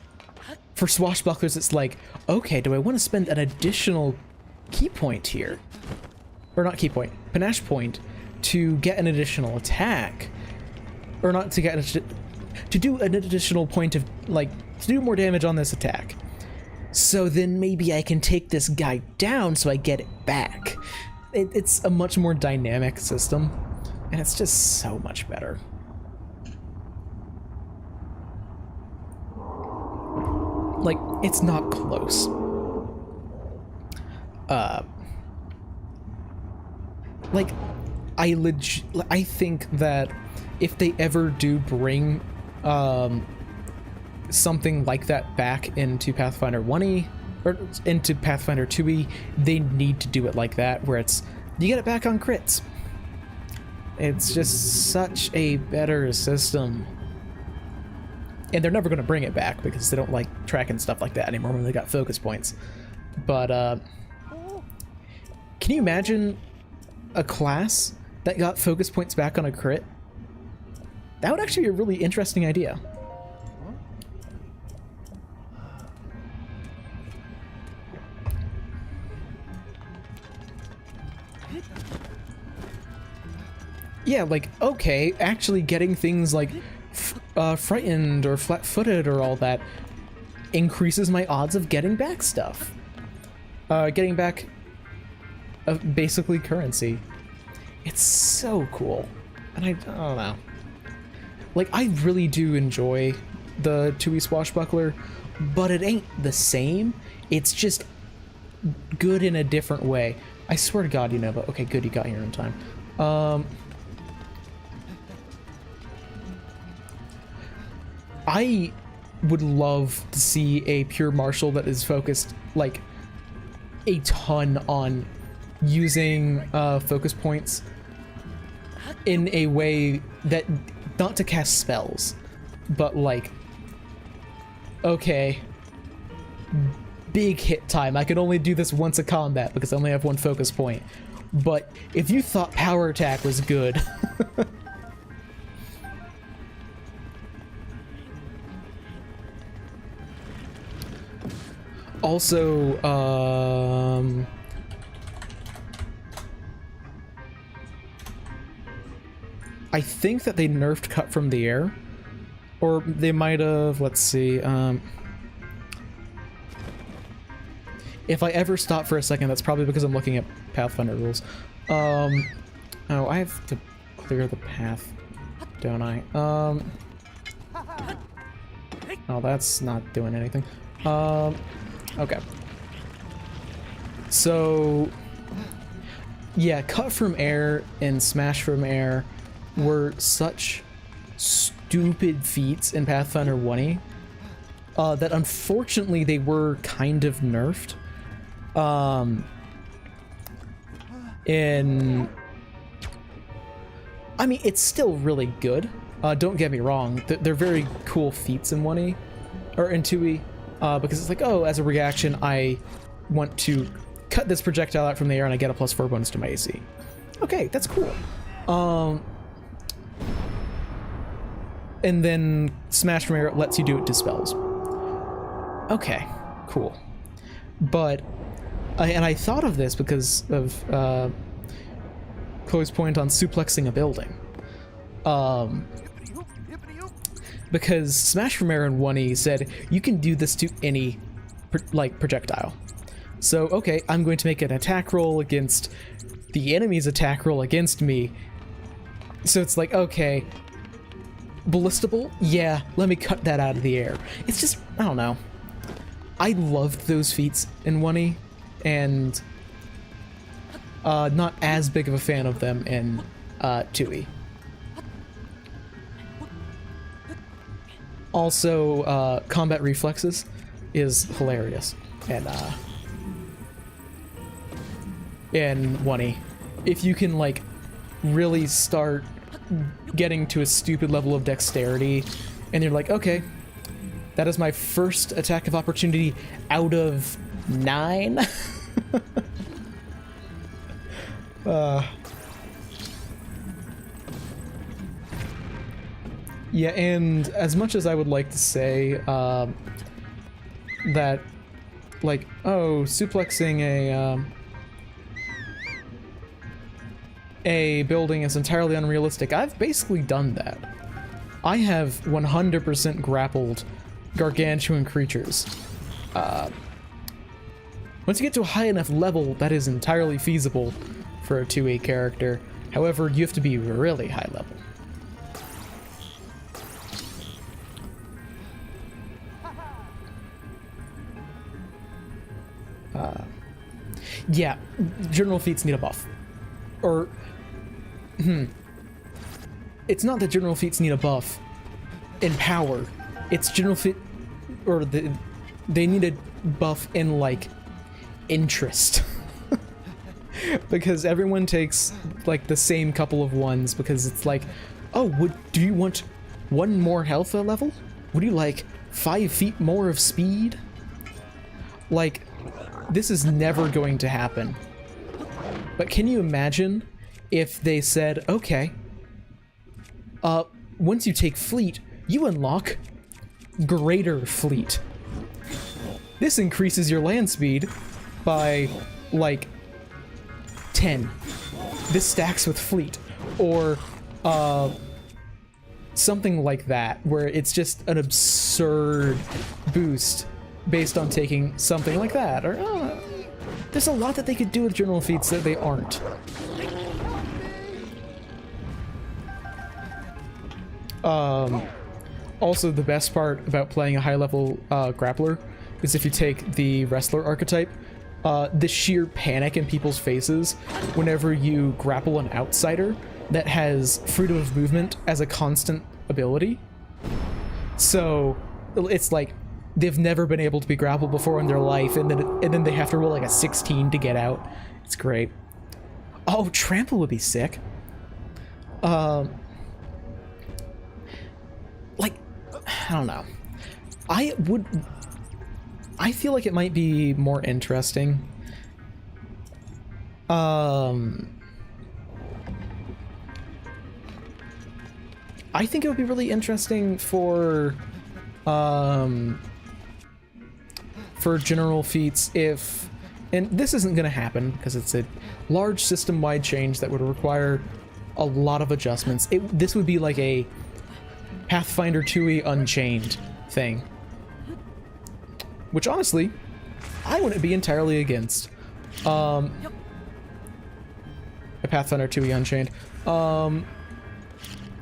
for Swashbucklers, it's like, okay, do I want to spend an additional key point here? Or not key point, panache point, to get an additional attack? Or not to get to do an additional point of, like, to do more damage on this attack. So then maybe I can take this guy down so I get it back. It's a much more dynamic system, and it's just so much better. Like, it's not close. Like, I think that if they ever do bring something like that back into Pathfinder 1e, or into Pathfinder 2e, they need to do it like that, where it's, you get it back on crits. It's just such a better system. And they're never going to bring it back because they don't like tracking stuff like that anymore when they got focus points. But, can you imagine a class that got focus points back on a crit? That would actually be a really interesting idea. Yeah, like, okay, actually getting things like frightened or flat-footed or all that increases my odds of getting back stuff. Getting back basically currency. It's so cool. And I don't know. Like, I really do enjoy the 2e Swashbuckler, but it ain't the same. It's just good in a different way. I swear to God, you know, but okay, good, you got here in time. I would love to see a pure martial that is focused, like, a ton on using focus points in a way that, not to cast spells, but like, okay, big hit time. I can only do this once a combat because I only have one focus point. But if you thought power attack was good, also, I think that they nerfed cut from the air, or they might have, let's see, if I ever stop for a second, that's probably because I'm looking at Pathfinder rules. Oh, I have to clear the path, don't I? Oh, that's not doing anything. Okay. So, yeah, cut from air and smash from air were such stupid feats in Pathfinder 1e that unfortunately they were kind of nerfed. I mean, it's still really good. Don't get me wrong. They're very cool feats in 1E, or in 2E, because it's like, oh, as a reaction, I want to cut this projectile out from the air and I get a +4 bonus to my AC. Okay, that's cool. And then Smash from Air lets you do it to spells. Okay, cool. But, and I thought of this because of Chloe's point on suplexing a building. Because Smash from Air in 1E said you can do this to any projectile. So okay, I'm going to make an attack roll against the enemy's attack roll against me. So it's like, okay, ballistable? Yeah, let me cut that out of the air. It's just, I don't know. I loved those feats in 1E, and not as big of a fan of them in 2E. Also, combat reflexes is hilarious in 1E. If you can, like, really start getting to a stupid level of dexterity, and you're like, okay, that is my first attack of opportunity out of 9. Yeah, and as much as I would like to say that, like, oh, suplexing a building is entirely unrealistic, I've basically done that. I have 100% grappled gargantuan creatures. Once you get to a high enough level, that is entirely feasible for a 2A character. However, you have to be really high level. Yeah, general feats need a buff. Or, it's not that general feats need a buff in power. It's general feat, or they need a buff in, like, interest. Because everyone takes, like, the same couple of ones, because it's like, oh, do you want 1 more health level? Would you like 5 feet more of speed? Like, this is never going to happen. But can you imagine if they said, okay, once you take fleet, you unlock greater fleet. This increases your land speed by, like, 10. This stacks with fleet. Or, something like that, where it's just an absurd boost based on taking something like that. Or, there's a lot that they could do with general feats that they aren't. Also, the best part about playing a high-level grappler is if you take the wrestler archetype, the sheer panic in people's faces whenever you grapple an outsider that has freedom of movement as a constant ability. So it's like they've never been able to be grappled before in their life, and then they have to roll like a 16 to get out. It's great. Oh, trample would be sick. Like, I don't know. I feel like it might be more interesting. I think it would be really interesting for general feats if, and this isn't going to happen because it's a large system-wide change that would require a lot of adjustments. This would be like a Pathfinder 2E Unchained thing. Which, honestly, I wouldn't be entirely against. A Pathfinder 2E Unchained.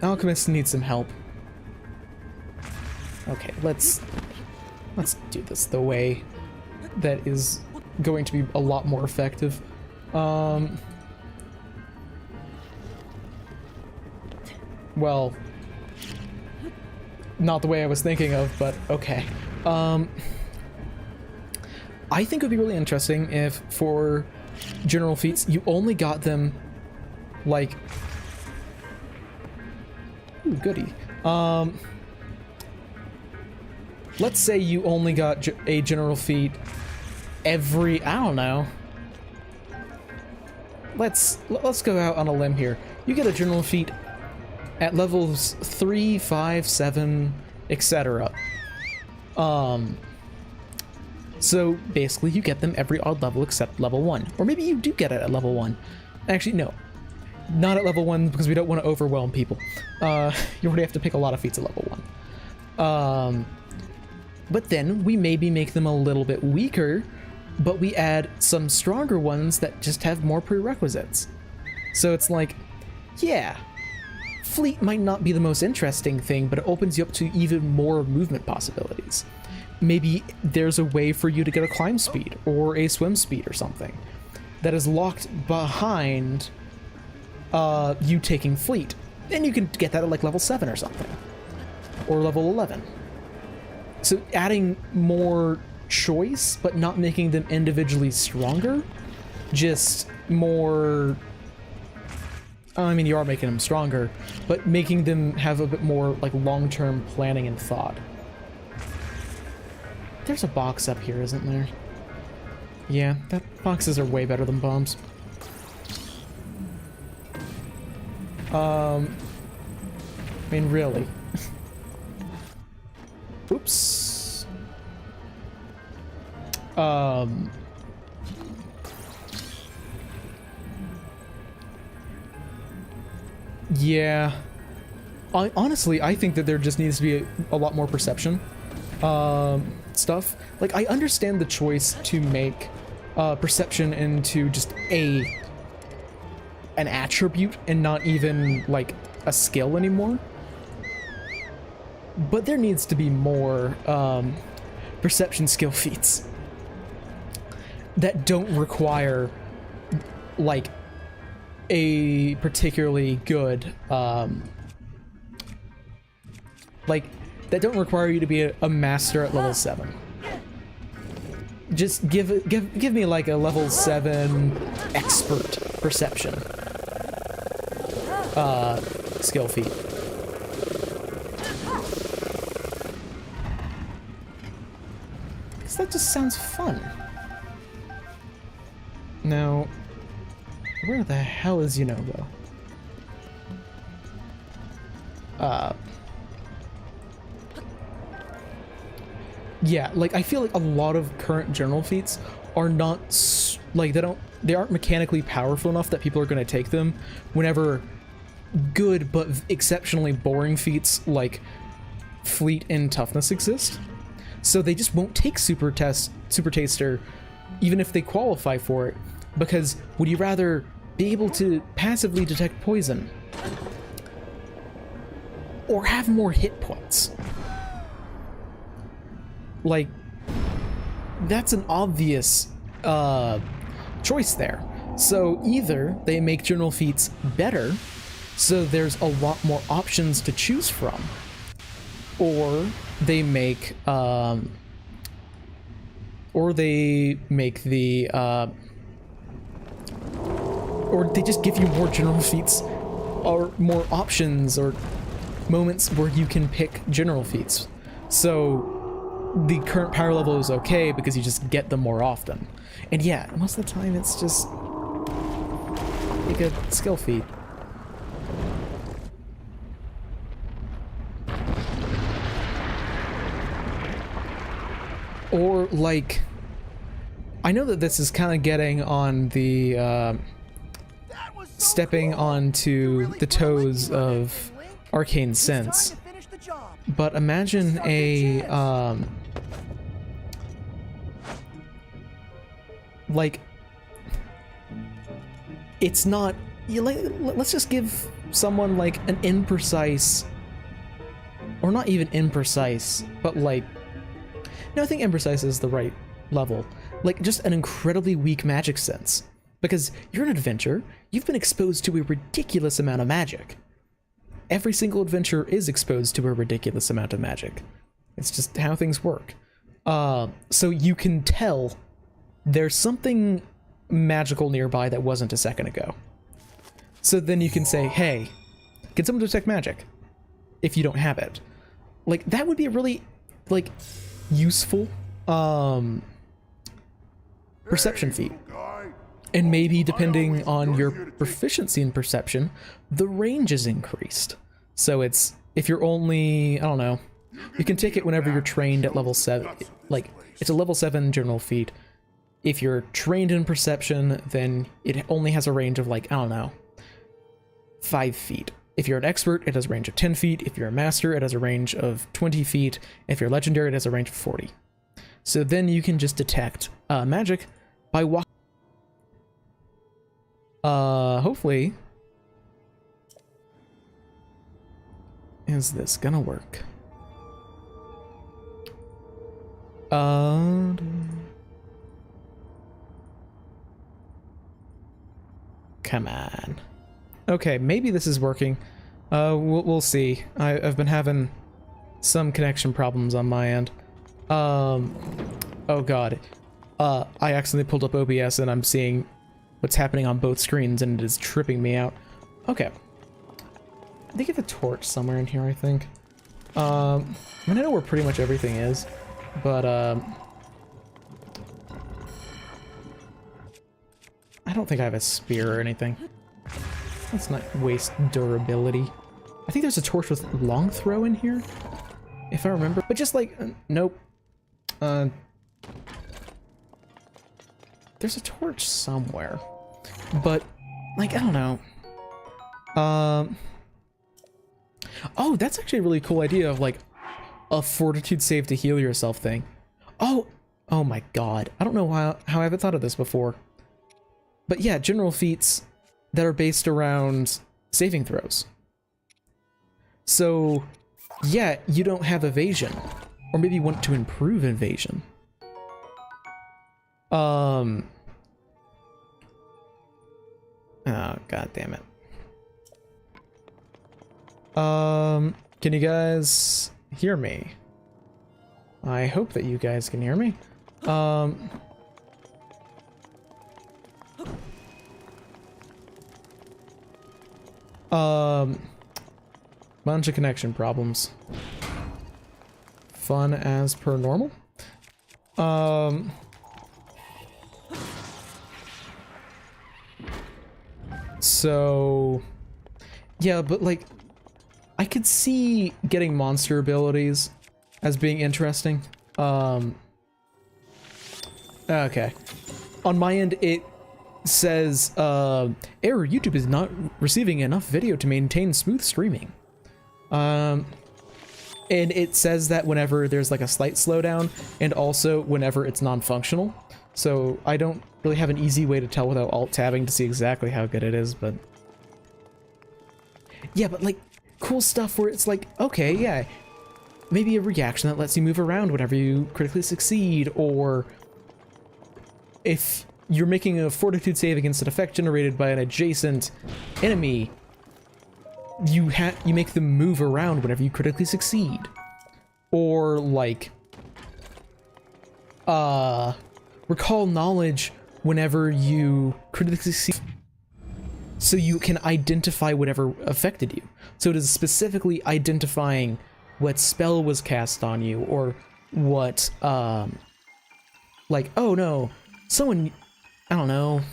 Alchemist needs some help. Okay, let's do this the way that is going to be a lot more effective. Well, not the way I was thinking of, but okay. I think it would be really interesting if, for general feats, you only got them, like, Ooh, goody. Let's say you only got a general feat every, I don't know. Let's go out on a limb here. You get a general feat at levels 3, 5, 7, etc. So basically you get them every odd level except level 1. Or maybe you do get it at level 1. Actually, no. Not at level 1 because we don't want to overwhelm people. You already have to pick a lot of feats at level 1. But then we maybe make them a little bit weaker, but we add some stronger ones that just have more prerequisites. So it's like, yeah, fleet might not be the most interesting thing, but it opens you up to even more movement possibilities. Maybe there's a way for you to get a climb speed or a swim speed or something that is locked behind you taking fleet. And you can get that at like level 7 or something, or level 11. So adding more choice, but not making them individually stronger, just more, I mean, you are making them stronger, but making them have a bit more like long-term planning and thought. There's a box up here, isn't there? Yeah, boxes are way better than bombs. I mean, really. Oops. Yeah. Honestly, I think that there just needs to be a lot more perception stuff. Like, I understand the choice to make perception into just an attribute and not even like a skill anymore. But there needs to be more perception skill feats that don't require like a particularly good like that don't require you to be a master at level 7. Just give me like a level 7 expert perception skill feat. Because that just sounds fun. Now, where the hell is Yunobo? Yeah, like I feel like a lot of current general feats are not like they aren't mechanically powerful enough that people are going to take them whenever good but exceptionally boring feats like fleet and toughness exist. So they just won't take super taster even if they qualify for it, because would you rather be able to passively detect poison or have more hit points? Like, that's an obvious choice there. So either they make general feats better, so there's a lot more options to choose from, or they make the or they just give you more general feats or more options or moments where you can pick general feats. So the current power level is okay because you just get them more often. And yeah, most of the time it's just like a skill feat. Or like, I know that this is kind of getting on the stepping onto the toes of arcane sense, but imagine a like, it's not, let's just give someone like an imprecise, or not even imprecise, but like, no, I think imprecise is the right level, like just an incredibly weak magic sense, because you're an adventurer, you've been exposed to a ridiculous amount of magic. Every single adventurer is exposed to a ridiculous amount of magic. It's just how things work. So you can tell there's something magical nearby that wasn't a second ago. So then you can say, hey, can someone detect magic? if you don't have it. Like, that would be a really, like, useful perception feat. And maybe depending on your proficiency in perception, the range is increased. So it's, if you're only, I don't know, you can take it whenever you're trained at level 7. Like, it's a level 7 general feat. If you're trained in perception, then it only has a range of, like, I don't know, 5 feet. If you're an expert, it has a range of 10 feet. If you're a master, it has a range of 20 feet. If you're legendary, it has a range of 40. So then you can just detect magic by walking. Hopefully, is this gonna work? Come on. Okay, maybe this is working. We'll see. I've been having some connection problems on my end. Oh god. I accidentally pulled up OBS and I'm seeing what's happening on both screens and it is tripping me out. Okay. I think I have a torch somewhere in here, I think. I mean, I know where pretty much everything is, but I don't think I have a spear or anything. Let's not waste durability. I think there's a torch with long throw in here, if I remember. But just like, nope. There's a torch somewhere, but like, I don't know. Oh, that's actually a really cool idea of like a fortitude save to heal yourself thing. Oh my god. I don't know how I haven't thought of this before. But yeah, general feats that are based around saving throws. So yeah, you don't have evasion, or maybe you want to improve evasion. Oh, god damn it. Can you guys hear me? I hope that you guys can hear me. Bunch of connection problems. Fun as per normal. So yeah, but like I could see getting monster abilities as being interesting. Okay. On my end it says error, YouTube is not receiving enough video to maintain smooth streaming. And it says that whenever there's like a slight slowdown and also whenever it's non-functional. So I don't really have an easy way to tell without alt-tabbing to see exactly how good it is, but yeah, but like cool stuff where it's like, okay, yeah, maybe a reaction that lets you move around whenever you critically succeed, or if you're making a fortitude save against an effect generated by an adjacent enemy, you make them move around whenever you critically succeed. Or like recall knowledge whenever you critically succeed, so you can identify whatever affected you. So it is specifically identifying what spell was cast on you, or what like, oh no, someone, I don't know. I'm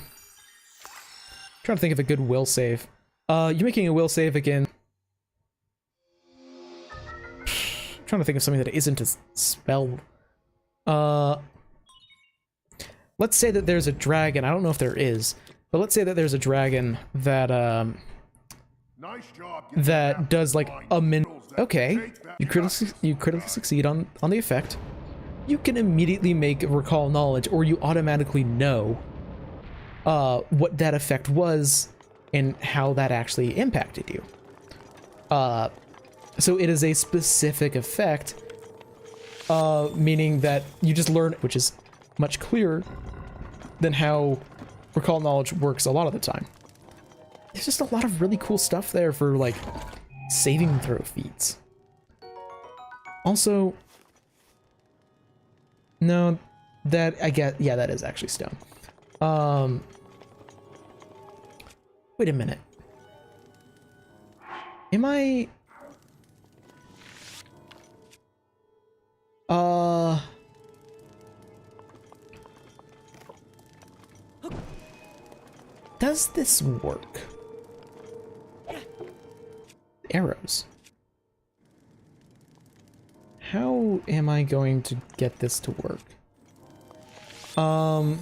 trying to think of a good will save. You're making a will save again. I'm trying to think of something that isn't a spell. Let's say that there's a dragon. I don't know if there is, but let's say that there's a dragon that that does like a min. Okay, you critically succeed on the effect. You can immediately make recall knowledge, or you automatically know what that effect was and how that actually impacted you. So it is a specific effect, meaning that you just learn, which is much clearer than how recall knowledge works a lot of the time. There's just a lot of really cool stuff there for like saving throw feats. Also, no, that I get, yeah, that is actually stone. Wait a minute. Am I does this work? Arrows. How am I going to get this to work? Huh.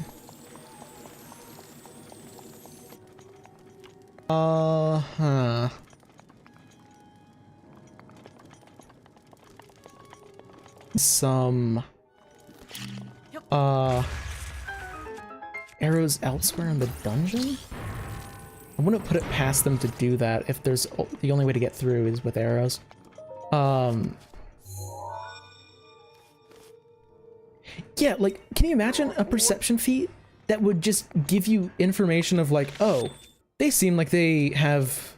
Some arrows elsewhere in the dungeon? I wouldn't put it past them to do that if there's the only way to get through is with arrows. Yeah, like, can you imagine a perception feat that would just give you information of like, oh, they seem like they have,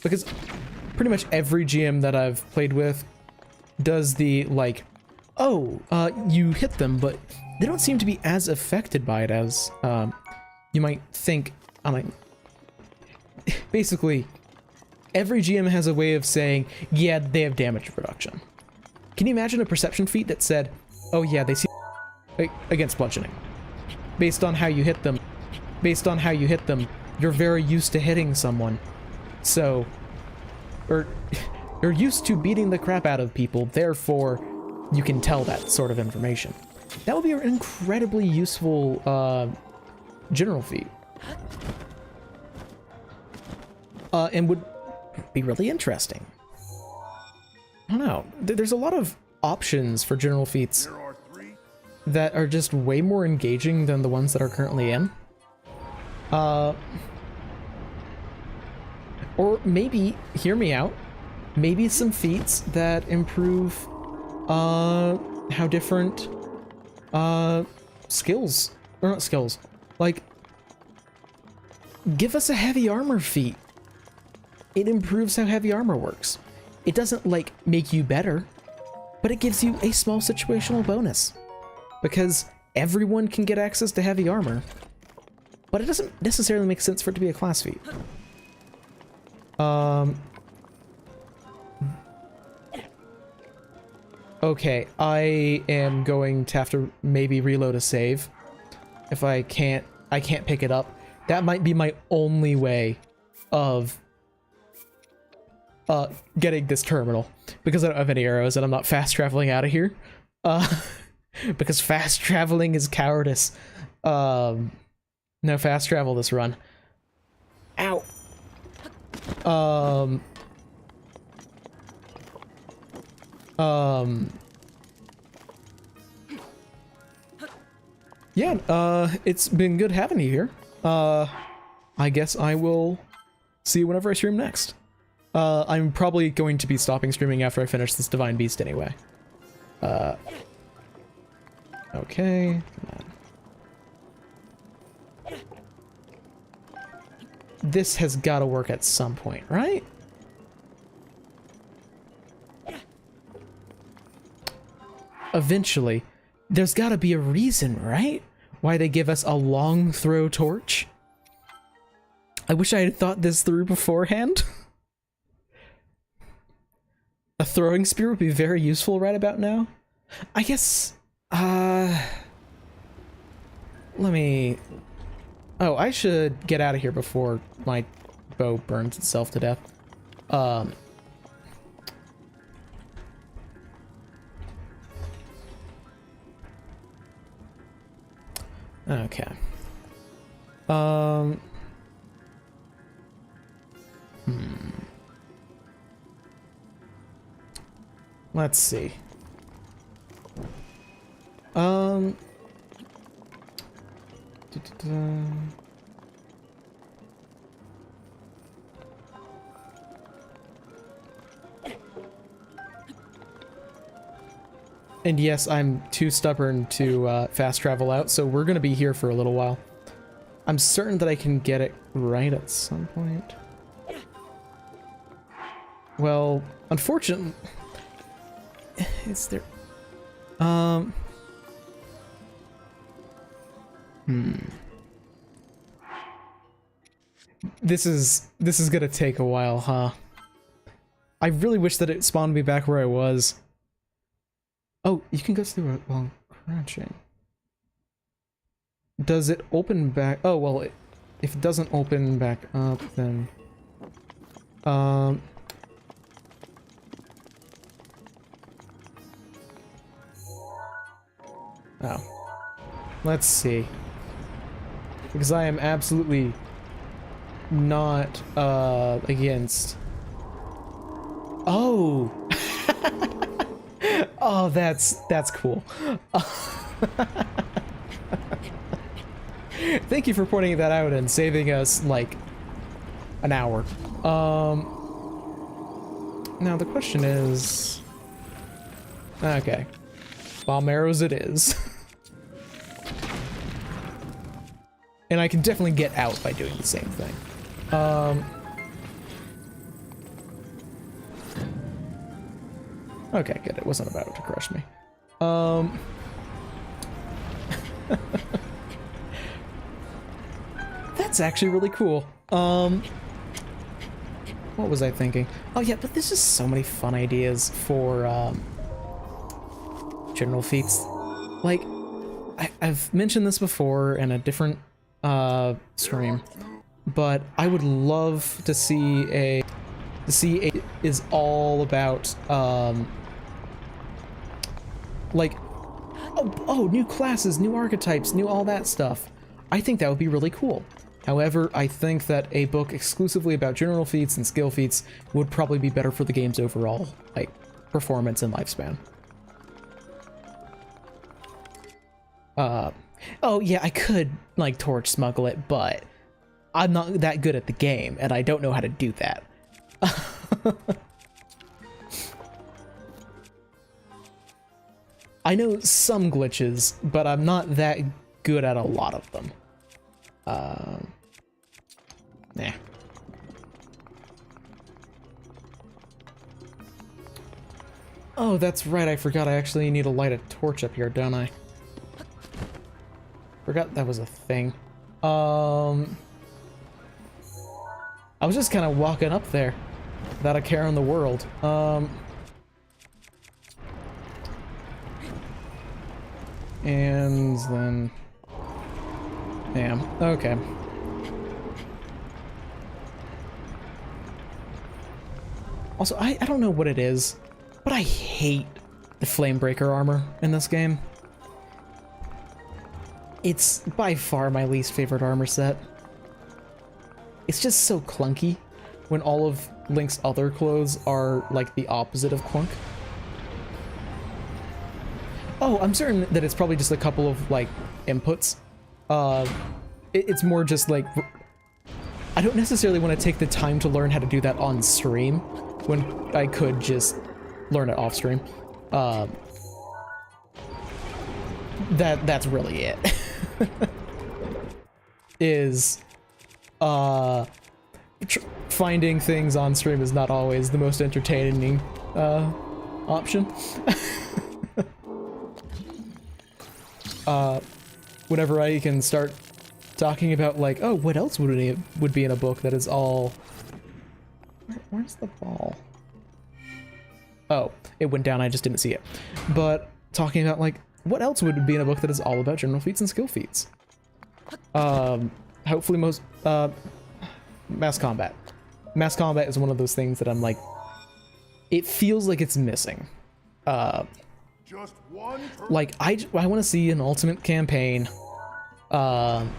because pretty much every GM that I've played with does the like, oh, you hit them, but they don't seem to be as affected by it as you might think. Basically, every GM has a way of saying, yeah, they have damage reduction. Can you imagine a perception feat that said, oh yeah, they seem against bludgeoning, based on how you hit them, you're very used to hitting someone, so, or you're used to beating the crap out of people, therefore you can tell that sort of information. That would be an incredibly useful general feat. And would be really interesting. I don't know. There's a lot of options for general feats that are just way more engaging than the ones that are currently in. Or maybe, hear me out, maybe some feats that improve how different skills, or not skills, like, give us a heavy armor feat. It improves how heavy armor works. It doesn't, like, make you better, but it gives you a small situational bonus. Because everyone can get access to heavy armor, but it doesn't necessarily make sense for it to be a class feat. Okay, I am going to have to maybe reload a save. If I can't pick it up. That might be my only way of getting this terminal, because I don't have any arrows and I'm not fast traveling out of here. Because fast traveling is cowardice. No fast travel this run. Ow. Yeah, it's been good having you here. I guess I will see you whenever I stream next. I'm probably going to be stopping streaming after I finish this Divine Beast anyway. Okay, come on. This has got to work at some point, right? Eventually. There's got to be a reason, right? Why they give us a long throw torch. I wish I had thought this through beforehand. A throwing spear would be very useful right about now. I guess, let me... Oh, I should get out of here before my bow burns itself to death. Okay. Let's see. And yes, I'm too stubborn to fast travel out, so we're gonna be here for a little while. I'm certain that I can get it right at some point. Well, unfortunately, is there... This is gonna take a while, huh? I really wish that it spawned me back where I was. Oh, you can go through it while crouching. Does it open back? Oh, well, if it doesn't open back up, then... Oh. Let's see. Because I am absolutely not, against... Oh! Oh, that's cool. Thank you for pointing that out and saving us, like, an hour. Now the question is... Okay. Bomb arrows it is. And I can definitely get out by doing the same thing. Okay, good. It wasn't about to crush me. That's actually really cool. What was I thinking? Oh yeah, but there's just so many fun ideas for general feats. Like, I've mentioned this before in a different stream, but I would love to see a is all about like new classes, new archetypes, new all that stuff. I think that would be really cool. However, I think that a book exclusively about general feats and skill feats would probably be better for the game's overall, like, performance and lifespan. Oh yeah, I could, like, torch smuggle it, but I'm not that good at the game, and I don't know how to do that. I know some glitches, but I'm not that good at a lot of them. Nah. Oh, that's right, I forgot I actually need to light a torch up here, don't I? Forgot that was a thing. I was just kind of walking up there without a care in the world. And then... Damn, okay. Also, I don't know what it is, but I hate the Flamebreaker armor in this game. It's by far my least favorite armor set. It's just so clunky when all of Link's other clothes are like the opposite of clunk. Oh, I'm certain that it's probably just a couple of like inputs. It's more just like, I don't necessarily want to take the time to learn how to do that on stream when I could just learn it off stream. That's really it. Is finding things on stream is not always the most entertaining option. Whenever I can start talking about like, oh, what else would be in a book that is all... Where's the ball? Oh, it went down, I just didn't see it. But talking about like, what else would be in a book that is all about general feats and skill feats? Hopefully most, mass combat. Mass combat is one of those things that I'm like, it feels like it's missing. Just one like, I want to see an ultimate campaign, from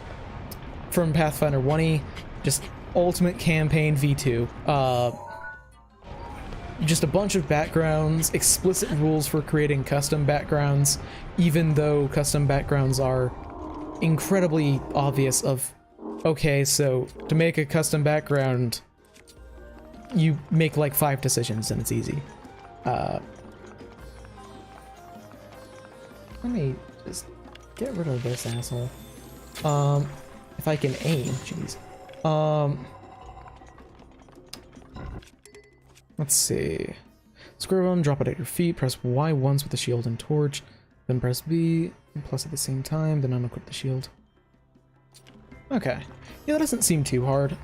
Pathfinder 1E, just ultimate campaign V2, just a bunch of backgrounds, explicit rules for creating custom backgrounds, even though custom backgrounds are incredibly obvious of, okay, so to make a custom background, you make like 5 decisions and it's easy. Let me just get rid of this asshole. If I can aim, jeez. Let's see. Square one, drop it at your feet, press Y once with the shield and torch, then press B, and plus at the same time, then unequip the shield. Okay. Yeah, that doesn't seem too hard.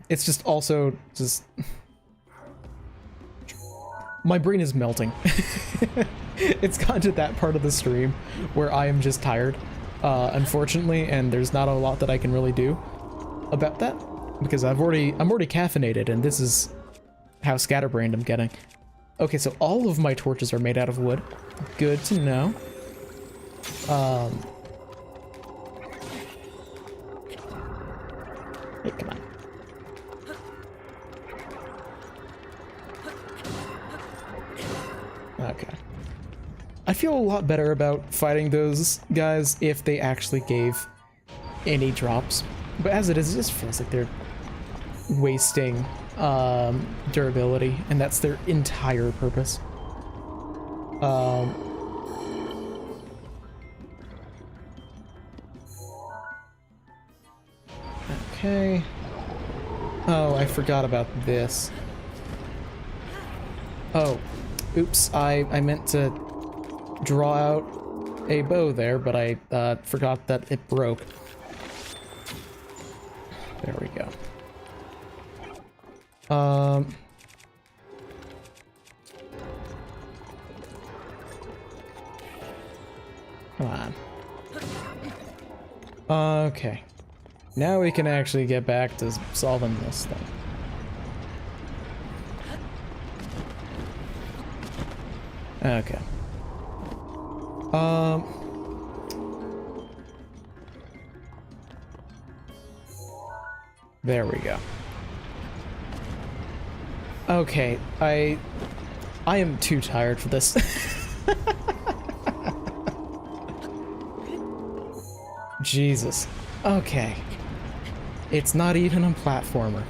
It's just also just... My brain is melting. It's gotten to that part of the stream where I am just tired, unfortunately, and there's not a lot that I can really do about that because I'm already caffeinated, and this is how scatterbrained I'm getting. Okay, so all of my torches are made out of wood. Good to know. Hey, come on. Okay. I feel a lot better about fighting those guys if they actually gave any drops. But as it is, it just feels like they're wasting durability, and that's their entire purpose. Okay. Oh, I forgot about this. Oh, oops, I meant to draw out a bow there, but I forgot that it broke. There we go. Come on. Okay. Now we can actually get back to solving this thing. Okay. There we go. Okay, I am too tired for this. Jesus. Okay. It's not even a platformer.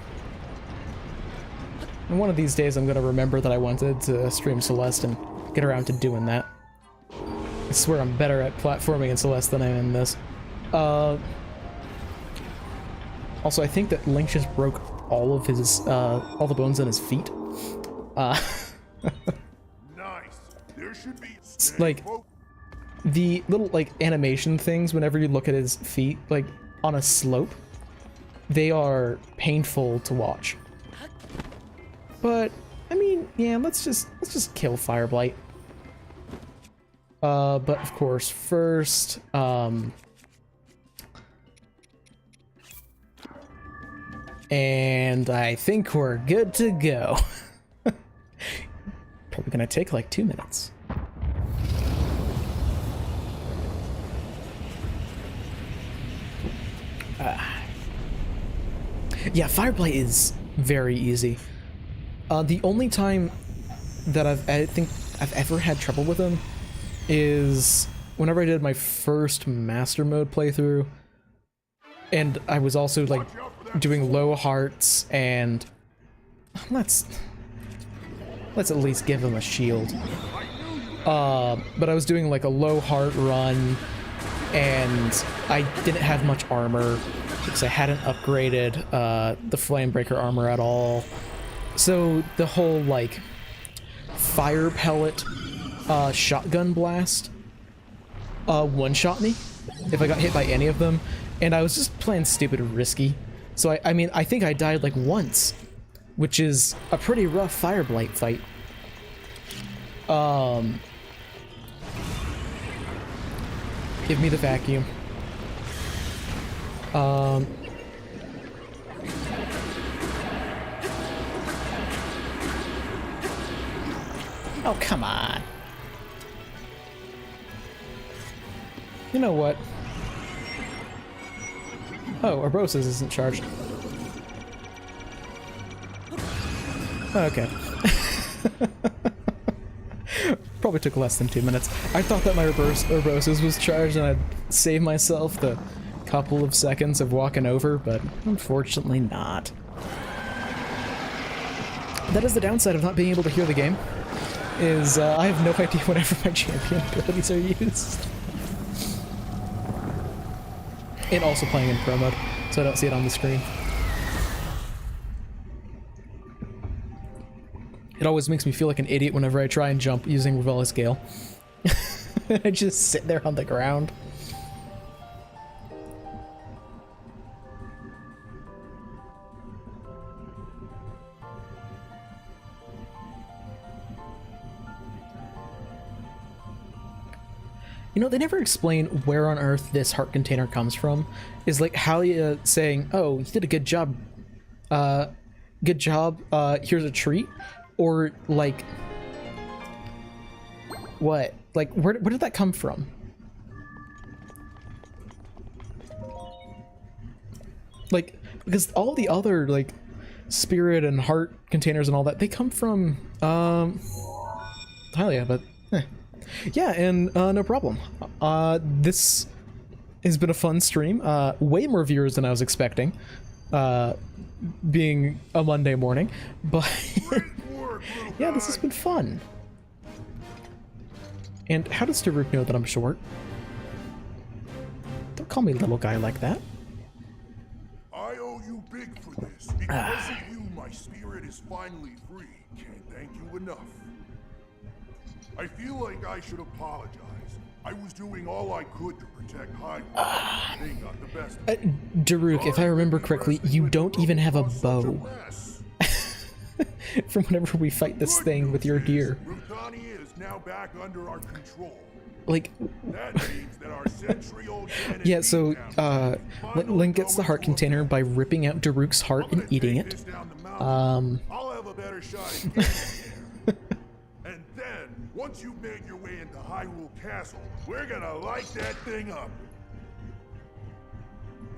And one of these days I'm gonna remember that I wanted to stream Celeste and get around to doing that. I swear I'm better at platforming in Celeste than I am in this. Also, I think that Link just broke all of his, all the bones in his feet. Nice. There should be Like, the little, like, animation things whenever you look at his feet, like, on a slope, they are painful to watch. But, I mean, yeah, let's just kill Fireblight. But of course, first, and I think we're good to go. Probably gonna take like 2 minutes. Yeah, Fireblight is very easy. The only time that I think I've ever had trouble with him is whenever I did my first Master Mode playthrough, and I was also like doing low hearts, and let's at least give him a shield. But I was doing like a low heart run, and I didn't have much armor because I hadn't upgraded the Flamebreaker armor at all. So the whole like fire pellet shotgun blast one-shot me if I got hit by any of them, and I was just playing stupid risky. So I mean, I think I died like once, which is a pretty rough Fireblight fight. Give me the vacuum. Oh, come on. You know what? Oh, Urbosa's isn't charged. Okay. Probably took less than 2 minutes. I thought that my Urbosa's was charged and I'd save myself the couple of seconds of walking over, but unfortunately not. That is the downside of not being able to hear the game, is I have no idea whenever my champion abilities are used. And also playing in pro mode, so I don't see it on the screen. It always makes me feel like an idiot whenever I try and jump using Revella's Gale. I just sit there on the ground. You know, they never explain where on earth this heart container comes from. Is like Halia saying, "Oh, you did a good job. Good job. Here's a treat," or like, what? Like, where did that come from? Like, because all the other like spirit and heart containers and all that, they come from Hylia, but yeah, and no problem. This has been a fun stream. Way more viewers than I was expecting, being a Monday morning, but yeah, this has been fun. And how does Daruk know that I'm short? Don't call me little guy like that. I owe you big for this. Because of you, my spirit is finally free. Can't thank you enough. I feel like I should apologize. I was doing all I could to protect Hyrule. They got the best of me. Daruk, if I remember correctly, you don't even have a bow. From whenever we fight this thing with your gear. Ruthani is now back under our control. Like, That means that our century-old yeah, so Link gets the heart container by ripping out Daruk's heart and eating it. I'll have a better shot at getting there. And then, once you've made your way into Hyrule Castle, we're gonna light that thing up.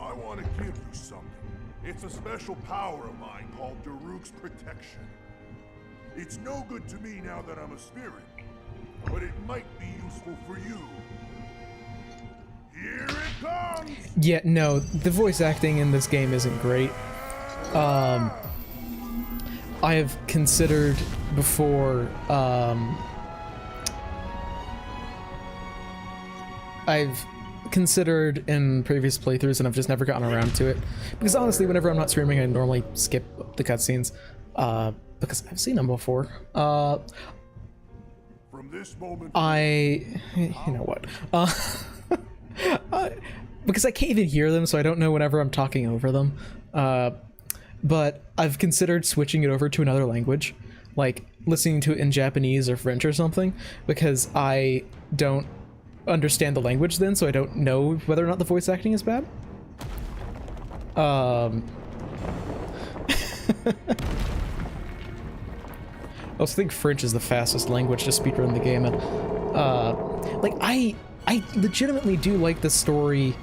I want to give you something. It's a special power of mine called Daruk's Protection. It's no good to me now that I'm a spirit, but it might be useful for you. Here it comes! Yeah, no, the voice acting in this game isn't great. I have considered before, I've considered in previous playthroughs and I've just never gotten around to it. Because honestly, whenever I'm not streaming, I normally skip the cutscenes, because I've seen them before. From this moment, you know what? Because I can't even hear them, so I don't know whenever I'm talking over them. But I've considered switching it over to another language, like listening to it in Japanese or French or something, because I don't understand the language then, so I don't know whether or not the voice acting is bad. I also think French is the fastest language to speedrun the game, and like I legitimately do like the story,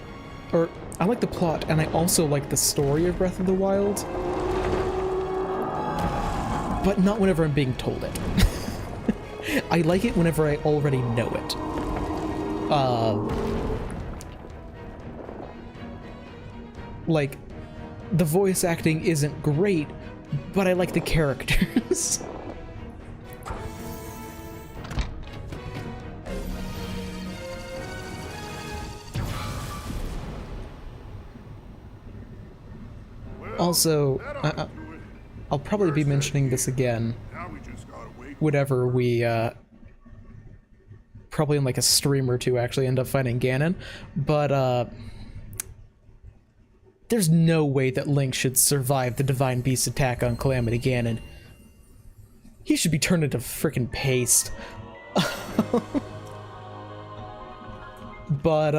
or I like the plot, and I also like the story of Breath of the Wild, but not whenever I'm being told it. I like it whenever I already know it. Like, the voice acting isn't great, but I like the characters. Also, I'll probably be mentioning this again whenever we, probably in like a stream or two actually end up fighting Ganon, but there's no way that Link should survive the Divine Beast attack on Calamity Ganon. He should be turned into freaking paste. But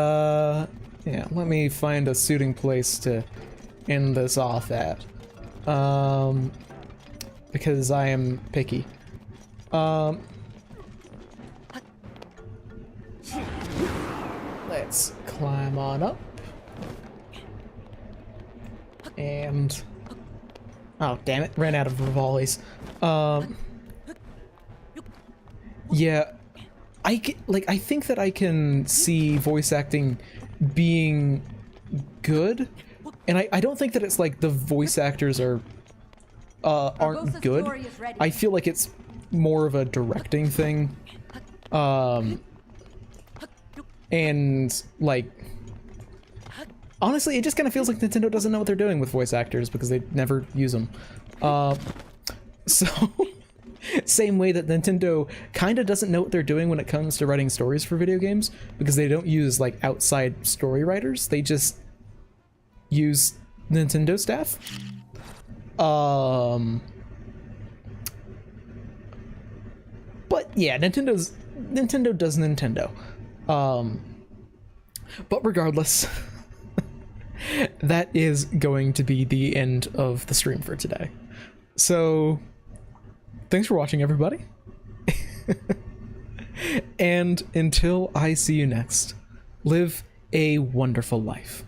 yeah, let me find a suiting place to end this off at, because I am picky. Let's climb on up. And oh damn it, ran out of volleys. Yeah, I think that I can see voice acting being good, and I don't think that it's like the voice actors are aren't good. I feel like it's more of a directing thing, and like honestly, it just kind of feels like Nintendo doesn't know what they're doing with voice actors because they never use them. So same way that Nintendo kind of doesn't know what they're doing when it comes to writing stories for video games, because they don't use like outside story writers, they just use Nintendo staff. But yeah, Nintendo does Nintendo. But regardless, that is going to be the end of the stream for today. So, thanks for watching, everybody. And until I see you next, live a wonderful life.